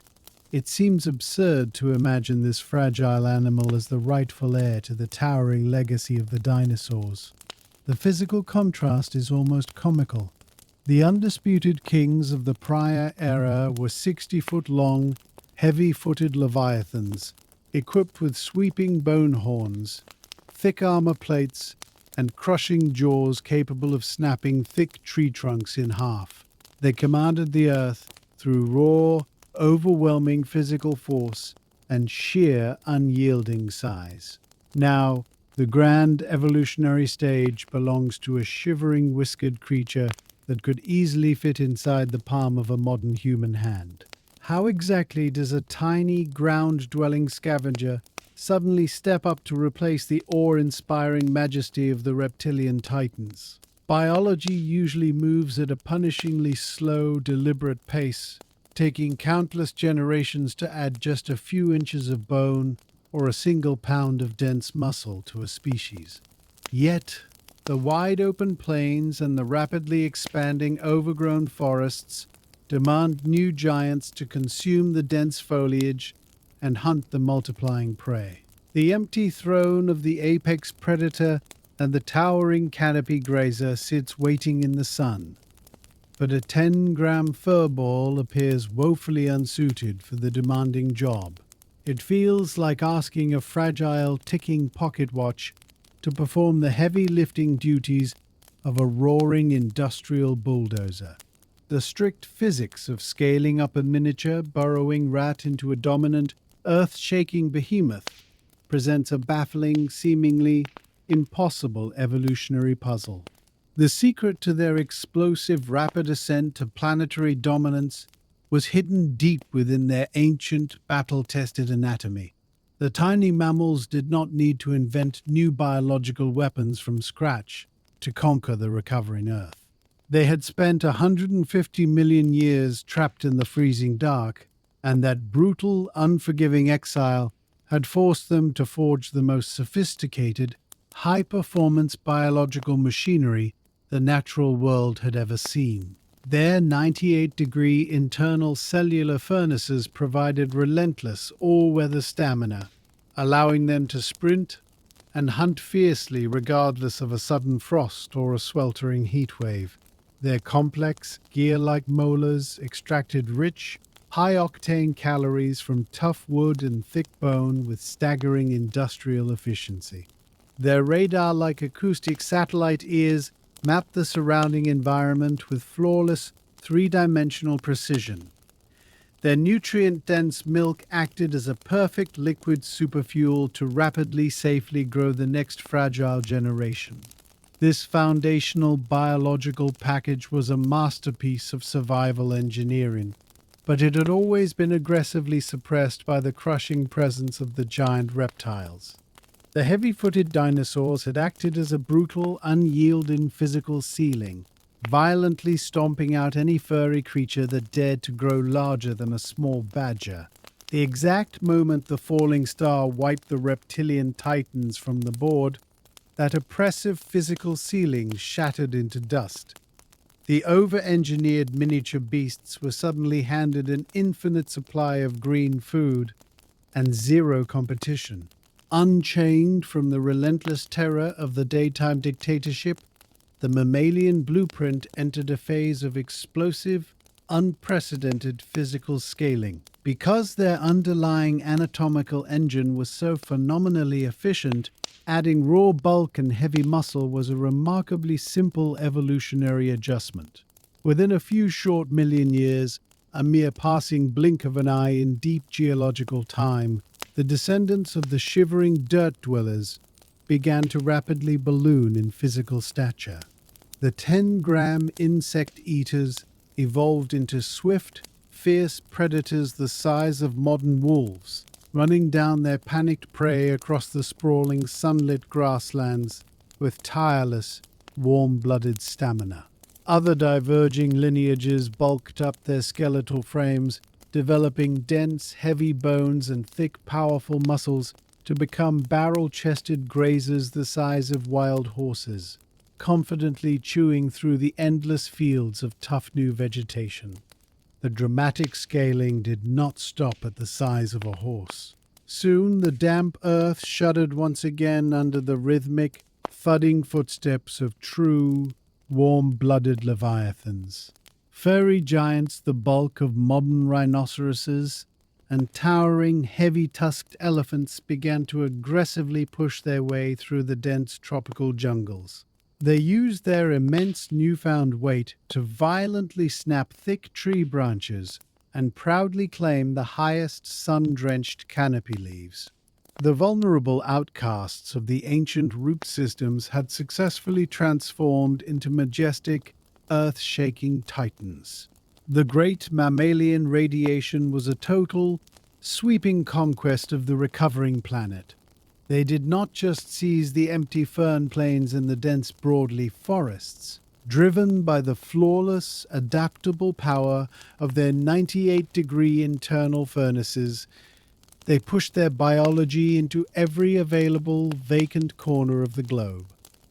It seems absurd to imagine this fragile animal as the rightful heir to the towering legacy of the dinosaurs. The physical contrast is almost comical. The undisputed kings of the prior era were 60-foot-long, heavy-footed leviathans, equipped with sweeping bone horns, thick armor plates, and crushing jaws capable of snapping thick tree trunks in half. They commanded the earth through raw, overwhelming physical force and sheer, unyielding size. Now, the grand evolutionary stage belongs to a shivering, whiskered creature that could easily fit inside the palm of a modern human hand. How exactly does a tiny, ground-dwelling scavenger suddenly step up to replace the awe-inspiring majesty of the reptilian titans? Biology usually moves at a punishingly slow, deliberate pace, taking countless generations to add just a few inches of bone or a single pound of dense muscle to a species. Yet, the wide-open plains and the rapidly expanding overgrown forests demand new giants to consume the dense foliage and hunt the multiplying prey. The empty throne of the apex predator and the towering canopy grazer sits waiting in the sun, but a 10-gram furball appears woefully unsuited for the demanding job. It feels like asking a fragile, ticking pocket watch to perform the heavy lifting duties of a roaring industrial bulldozer. The strict physics of scaling up a miniature, burrowing rat into a dominant, earth-shaking behemoth presents a baffling, seemingly impossible evolutionary puzzle. The secret to their explosive, rapid ascent to planetary dominance was hidden deep within their ancient, battle-tested anatomy. The tiny mammals did not need to invent new biological weapons from scratch to conquer the recovering Earth. They had spent 150 million years trapped in the freezing dark, and that brutal, unforgiving exile had forced them to forge the most sophisticated, high-performance biological machinery the natural world had ever seen. Their 98-degree internal cellular furnaces provided relentless, all-weather stamina, allowing them to sprint and hunt fiercely regardless of a sudden frost or a sweltering heat wave. Their complex, gear-like molars extracted rich, high-octane calories from tough wood and thick bone with staggering industrial efficiency. Their radar-like acoustic satellite ears mapped the surrounding environment with flawless, three-dimensional precision. Their nutrient-dense milk acted as a perfect liquid superfuel to rapidly, safely grow the next fragile generation. This foundational biological package was a masterpiece of survival engineering, but it had always been aggressively suppressed by the crushing presence of the giant reptiles. The heavy-footed dinosaurs had acted as a brutal, unyielding physical ceiling, violently stomping out any furry creature that dared to grow larger than a small badger. The exact moment the falling star wiped the reptilian titans from the board, that oppressive physical ceiling shattered into dust. The over-engineered miniature beasts were suddenly handed an infinite supply of green food and zero competition. Unchained from the relentless terror of the daytime dictatorship, the mammalian blueprint entered a phase of explosive, unprecedented physical scaling. Because their underlying anatomical engine was so phenomenally efficient, adding raw bulk and heavy muscle was a remarkably simple evolutionary adjustment. Within a few short million years, a mere passing blink of an eye in deep geological time, the descendants of the shivering dirt dwellers began to rapidly balloon in physical stature. The 10-gram insect eaters evolved into swift, fierce predators the size of modern wolves, running down their panicked prey across the sprawling sunlit grasslands with tireless, warm-blooded stamina. Other diverging lineages bulked up their skeletal frames, developing dense, heavy bones and thick, powerful muscles to become barrel-chested grazers the size of wild horses, confidently chewing through the endless fields of tough new vegetation. The dramatic scaling did not stop at the size of a horse. Soon the damp earth shuddered once again under the rhythmic, thudding footsteps of true, warm-blooded leviathans. Furry giants the bulk of modern rhinoceroses and towering, heavy-tusked elephants began to aggressively push their way through the dense tropical jungles. They used their immense newfound weight to violently snap thick tree branches and proudly claim the highest sun-drenched canopy leaves. The vulnerable outcasts of the ancient root systems had successfully transformed into majestic, earth-shaking titans. The great mammalian radiation was a total, sweeping conquest of the recovering planet. They did not just seize the empty fern plains and the dense broadleaf forests. Driven by the flawless, adaptable power of their 98-degree internal furnaces, they pushed their biology into every available vacant corner of the globe.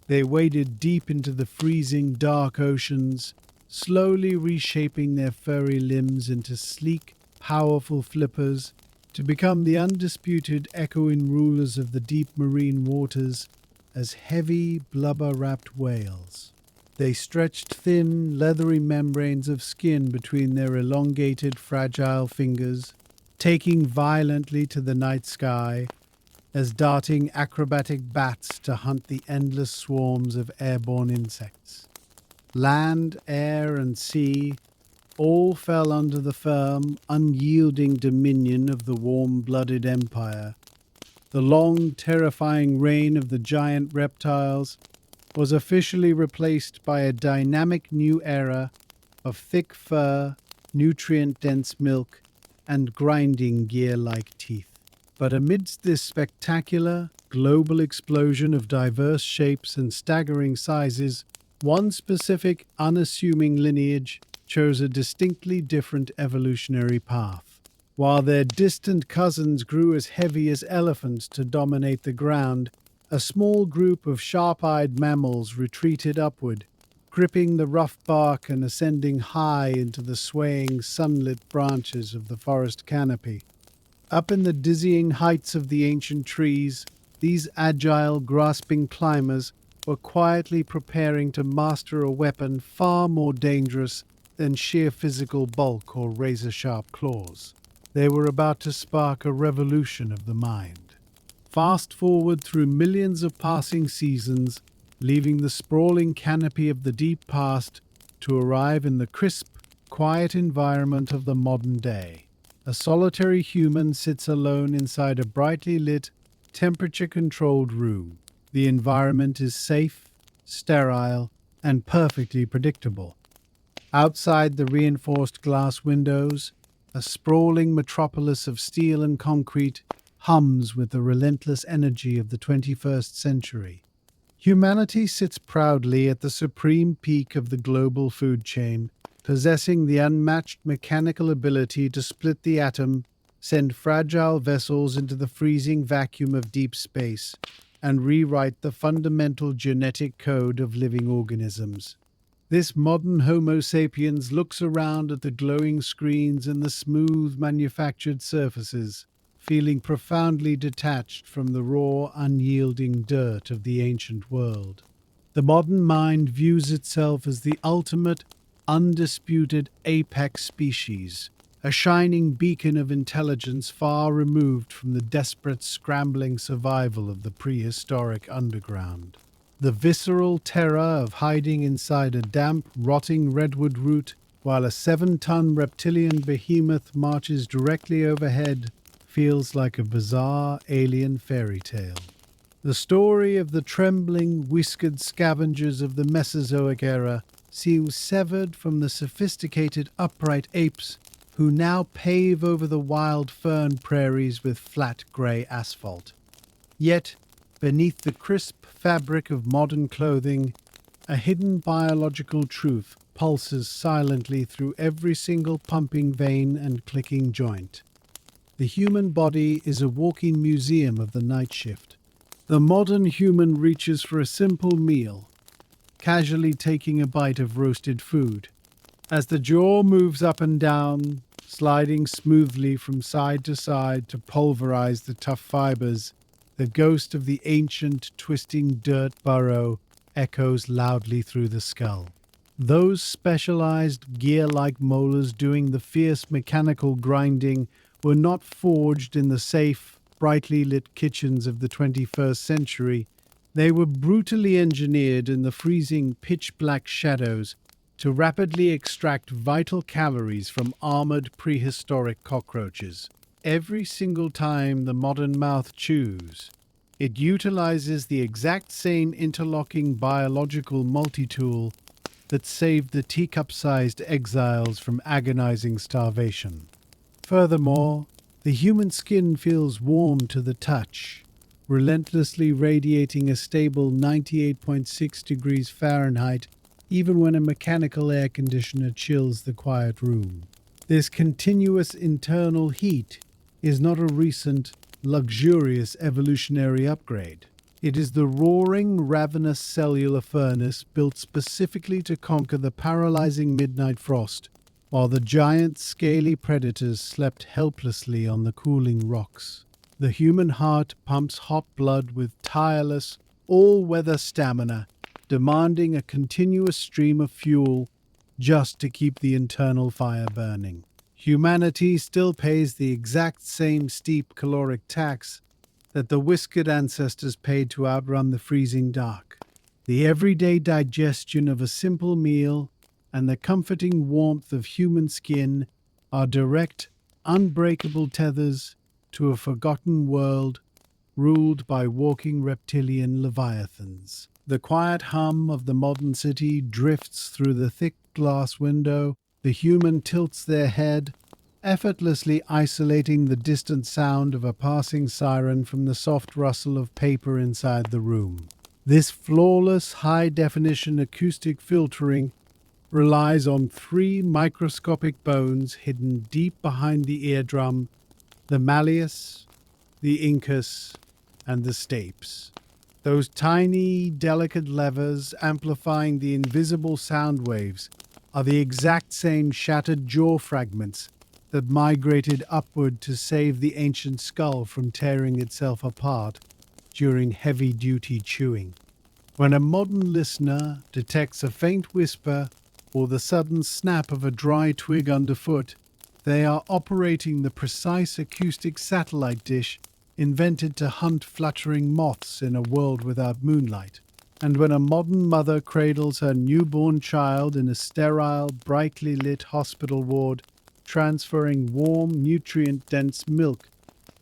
They waded deep into the freezing dark oceans, slowly reshaping their furry limbs into sleek, powerful flippers to become the undisputed echoing rulers of the deep marine waters as heavy, blubber-wrapped whales. They stretched thin, leathery membranes of skin between their elongated, fragile fingers, taking violently to the night sky as darting acrobatic bats to hunt the endless swarms of airborne insects. Land, air, and sea all fell under the firm, unyielding dominion of the warm-blooded empire. The long, terrifying reign of the giant reptiles was officially replaced by a dynamic new era of thick fur, nutrient-dense milk, and grinding gear-like teeth. But amidst this spectacular, global explosion of diverse shapes and staggering sizes, one specific, unassuming lineage chose a distinctly different evolutionary path. While their distant cousins grew as heavy as elephants to dominate the ground, a small group of sharp-eyed mammals retreated upward, gripping the rough bark and ascending high into the swaying, sunlit branches of the forest canopy. Up in the dizzying heights of the ancient trees, these agile, grasping climbers were quietly preparing to master a weapon far more dangerous than sheer physical bulk or razor-sharp claws. They were about to spark a revolution of the mind. Fast forward through millions of passing seasons, leaving the sprawling canopy of the deep past to arrive in the crisp, quiet environment of the modern day. A solitary human sits alone inside a brightly lit, temperature-controlled room. The environment is safe, sterile, and perfectly predictable. Outside the reinforced glass windows, a sprawling metropolis of steel and concrete hums with the relentless energy of the 21st century. Humanity sits proudly at the supreme peak of the global food chain, possessing the unmatched mechanical ability to split the atom send fragile vessels into the freezing vacuum of deep space, and rewrite the fundamental genetic code of living organisms. This modern Homo sapiens looks around at the glowing screens and the smooth manufactured surfaces, feeling profoundly detached from the raw, unyielding dirt of the ancient world. The modern mind views itself as the ultimate, undisputed apex species, a shining beacon of intelligence far removed from the desperate, scrambling survival of the prehistoric underground. The visceral terror of hiding inside a damp, rotting redwood root while a 7-ton reptilian behemoth marches directly overhead feels like a bizarre alien fairy tale. The story of the trembling, whiskered scavengers of the Mesozoic era seems severed from the sophisticated upright apes who now pave over the wild fern prairies with flat grey asphalt. Yet, beneath the crisp fabric of modern clothing, a hidden biological truth pulses silently through every single pumping vein and clicking joint. The human body is a walking museum of the night shift. The modern human reaches for a simple meal, casually taking a bite of roasted food. As the jaw moves up and down, sliding smoothly from side to side to pulverize the tough fibers, the ghost of the ancient, twisting dirt burrow echoes loudly through the skull. Those specialized gear-like molars doing the fierce mechanical grinding were not forged in the safe, brightly lit kitchens of the 21st century. They were brutally engineered in the freezing pitch-black shadows to rapidly extract vital calories from armored prehistoric cockroaches. Every single time the modern mouth chews, it utilizes the exact same interlocking biological multi-tool that saved the teacup-sized exiles from agonizing starvation. Furthermore, the human skin feels warm to the touch, relentlessly radiating a stable 98.6 degrees Fahrenheit even when a mechanical air conditioner chills the quiet room. This continuous internal heat is not a recent, luxurious evolutionary upgrade. It is the roaring, ravenous cellular furnace built specifically to conquer the paralyzing midnight frost, while the giant, scaly predators slept helplessly on the cooling rocks. The human heart pumps hot blood with tireless, all-weather stamina, demanding a continuous stream of fuel just to keep the internal fire burning. Humanity still pays the exact same steep caloric tax that the whiskered ancestors paid to outrun the freezing dark. The everyday digestion of a simple meal and the comforting warmth of human skin are direct, unbreakable tethers to a forgotten world ruled by walking reptilian leviathans. The quiet hum of the modern city drifts through the thick glass window. The human tilts their head, effortlessly isolating the distant sound of a passing siren from the soft rustle of paper inside the room. This flawless, high-definition acoustic filtering relies on 3 microscopic bones hidden deep behind the eardrum: the malleus, the incus, and the stapes. Those tiny, delicate levers amplifying the invisible sound waves are the exact same shattered jaw fragments that migrated upward to save the ancient skull from tearing itself apart during heavy-duty chewing. When a modern listener detects a faint whisper or the sudden snap of a dry twig underfoot, they are operating the precise acoustic satellite dish invented to hunt fluttering moths in a world without moonlight. And when a modern mother cradles her newborn child in a sterile, brightly lit hospital ward, transferring warm, nutrient-dense milk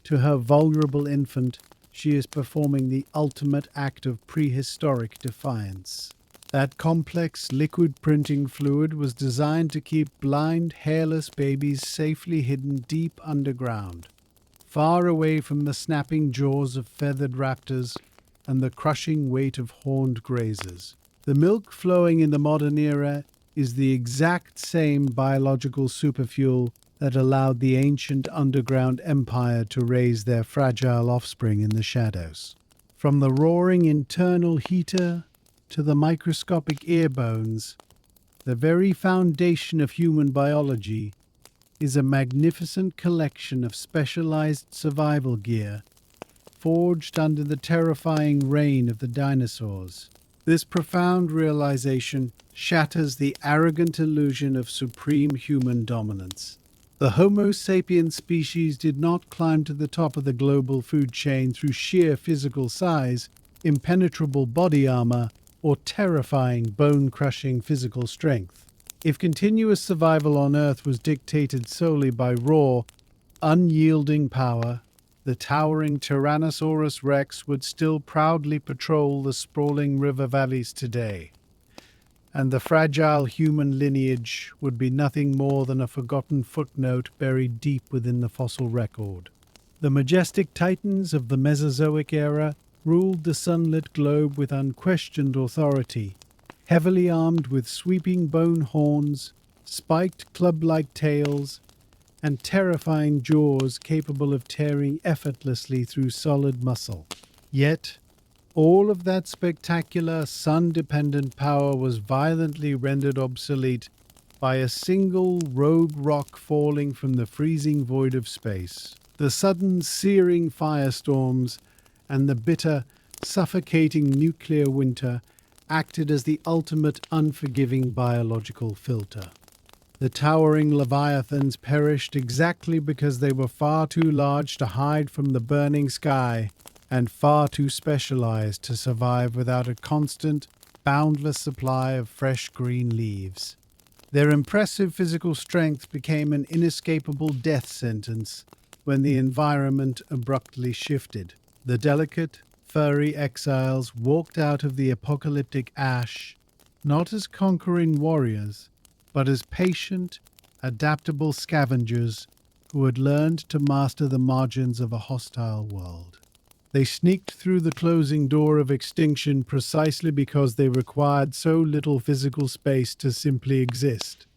to her vulnerable infant, she is performing the ultimate act of prehistoric defiance. That complex liquid printing fluid was designed to keep blind, hairless babies safely hidden deep underground, far away from the snapping jaws of feathered raptors and the crushing weight of horned grazers. The milk flowing in the modern era is the exact same biological superfuel that allowed the ancient underground empire to raise their fragile offspring in the shadows. From the roaring internal heater to the microscopic ear bones, the very foundation of human biology is a magnificent collection of specialized survival gear forged under the terrifying reign of the dinosaurs. This profound realization shatters the arrogant illusion of supreme human dominance. The Homo sapiens species did not climb to the top of the global food chain through sheer physical size, impenetrable body armor, or terrifying bone-crushing physical strength. If continuous survival on Earth was dictated solely by raw, unyielding power, the towering Tyrannosaurus rex would still proudly patrol the sprawling river valleys today, and the fragile human lineage would be nothing more than a forgotten footnote buried deep within the fossil record. The majestic titans of the Mesozoic era ruled the sunlit globe with unquestioned authority, heavily armed with sweeping bone horns, spiked club-like tails, and terrifying jaws capable of tearing effortlessly through solid muscle. Yet, all of that spectacular sun-dependent power was violently rendered obsolete by a single rogue rock falling from the freezing void of space. The sudden searing firestorms and the bitter, suffocating nuclear winter acted as the ultimate unforgiving biological filter. The towering leviathans perished exactly because they were far too large to hide from the burning sky and far too specialized to survive without a constant, boundless supply of fresh green leaves. Their impressive physical strength became an inescapable death sentence when the environment abruptly shifted. The delicate, furry exiles walked out of the apocalyptic ash, not as conquering warriors, but as patient, adaptable scavengers who had learned to master the margins of a hostile world. They sneaked through the closing door of extinction precisely because they required so little physical space to simply exist.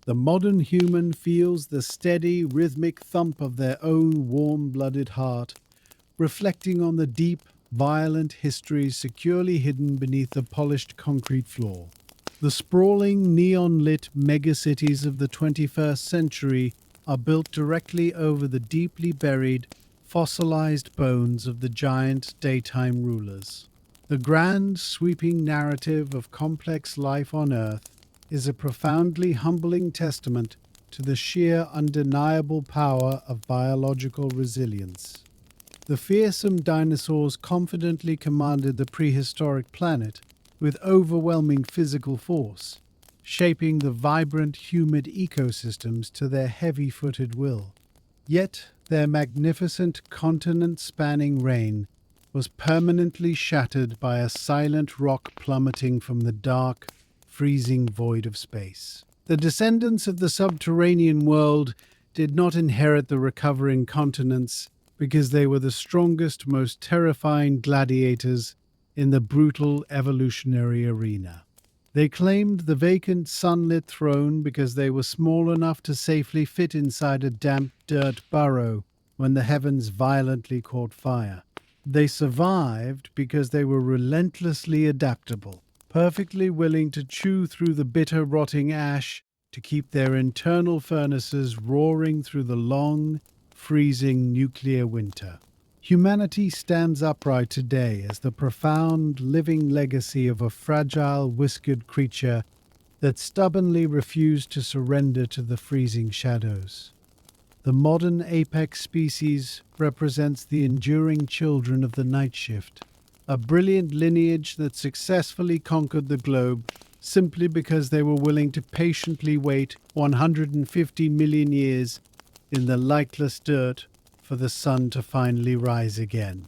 The modern human feels the steady, rhythmic thump of their own warm-blooded heart, reflecting on the deep, violent histories securely hidden beneath the polished concrete floor. The sprawling, neon-lit megacities of the 21st century are built directly over the deeply buried, fossilized bones of the giant daytime rulers. The grand, sweeping narrative of complex life on Earth is a profoundly humbling testament to the sheer, undeniable power of biological resilience. The fearsome dinosaurs confidently commanded the prehistoric planet with overwhelming physical force, shaping the vibrant, humid ecosystems to their heavy-footed will. Yet their magnificent continent-spanning reign was permanently shattered by a silent rock plummeting from the dark, freezing void of space. The descendants of the subterranean world did not inherit the recovering continents because they were the strongest, most terrifying gladiators in the brutal evolutionary arena. They claimed the vacant sunlit throne because they were small enough to safely fit inside a damp dirt burrow when the heavens violently caught fire. They survived because they were relentlessly adaptable, perfectly willing to chew through the bitter rotting ash to keep their internal furnaces roaring through the long, freezing nuclear winter. Humanity stands upright today as the profound living legacy of a fragile, whiskered creature that stubbornly refused to surrender to the freezing shadows. The modern apex species represents the enduring children of the night shift, a brilliant lineage that successfully conquered the globe simply because they were willing to patiently wait 150 million years in the lightless dirt for the sun to finally rise again.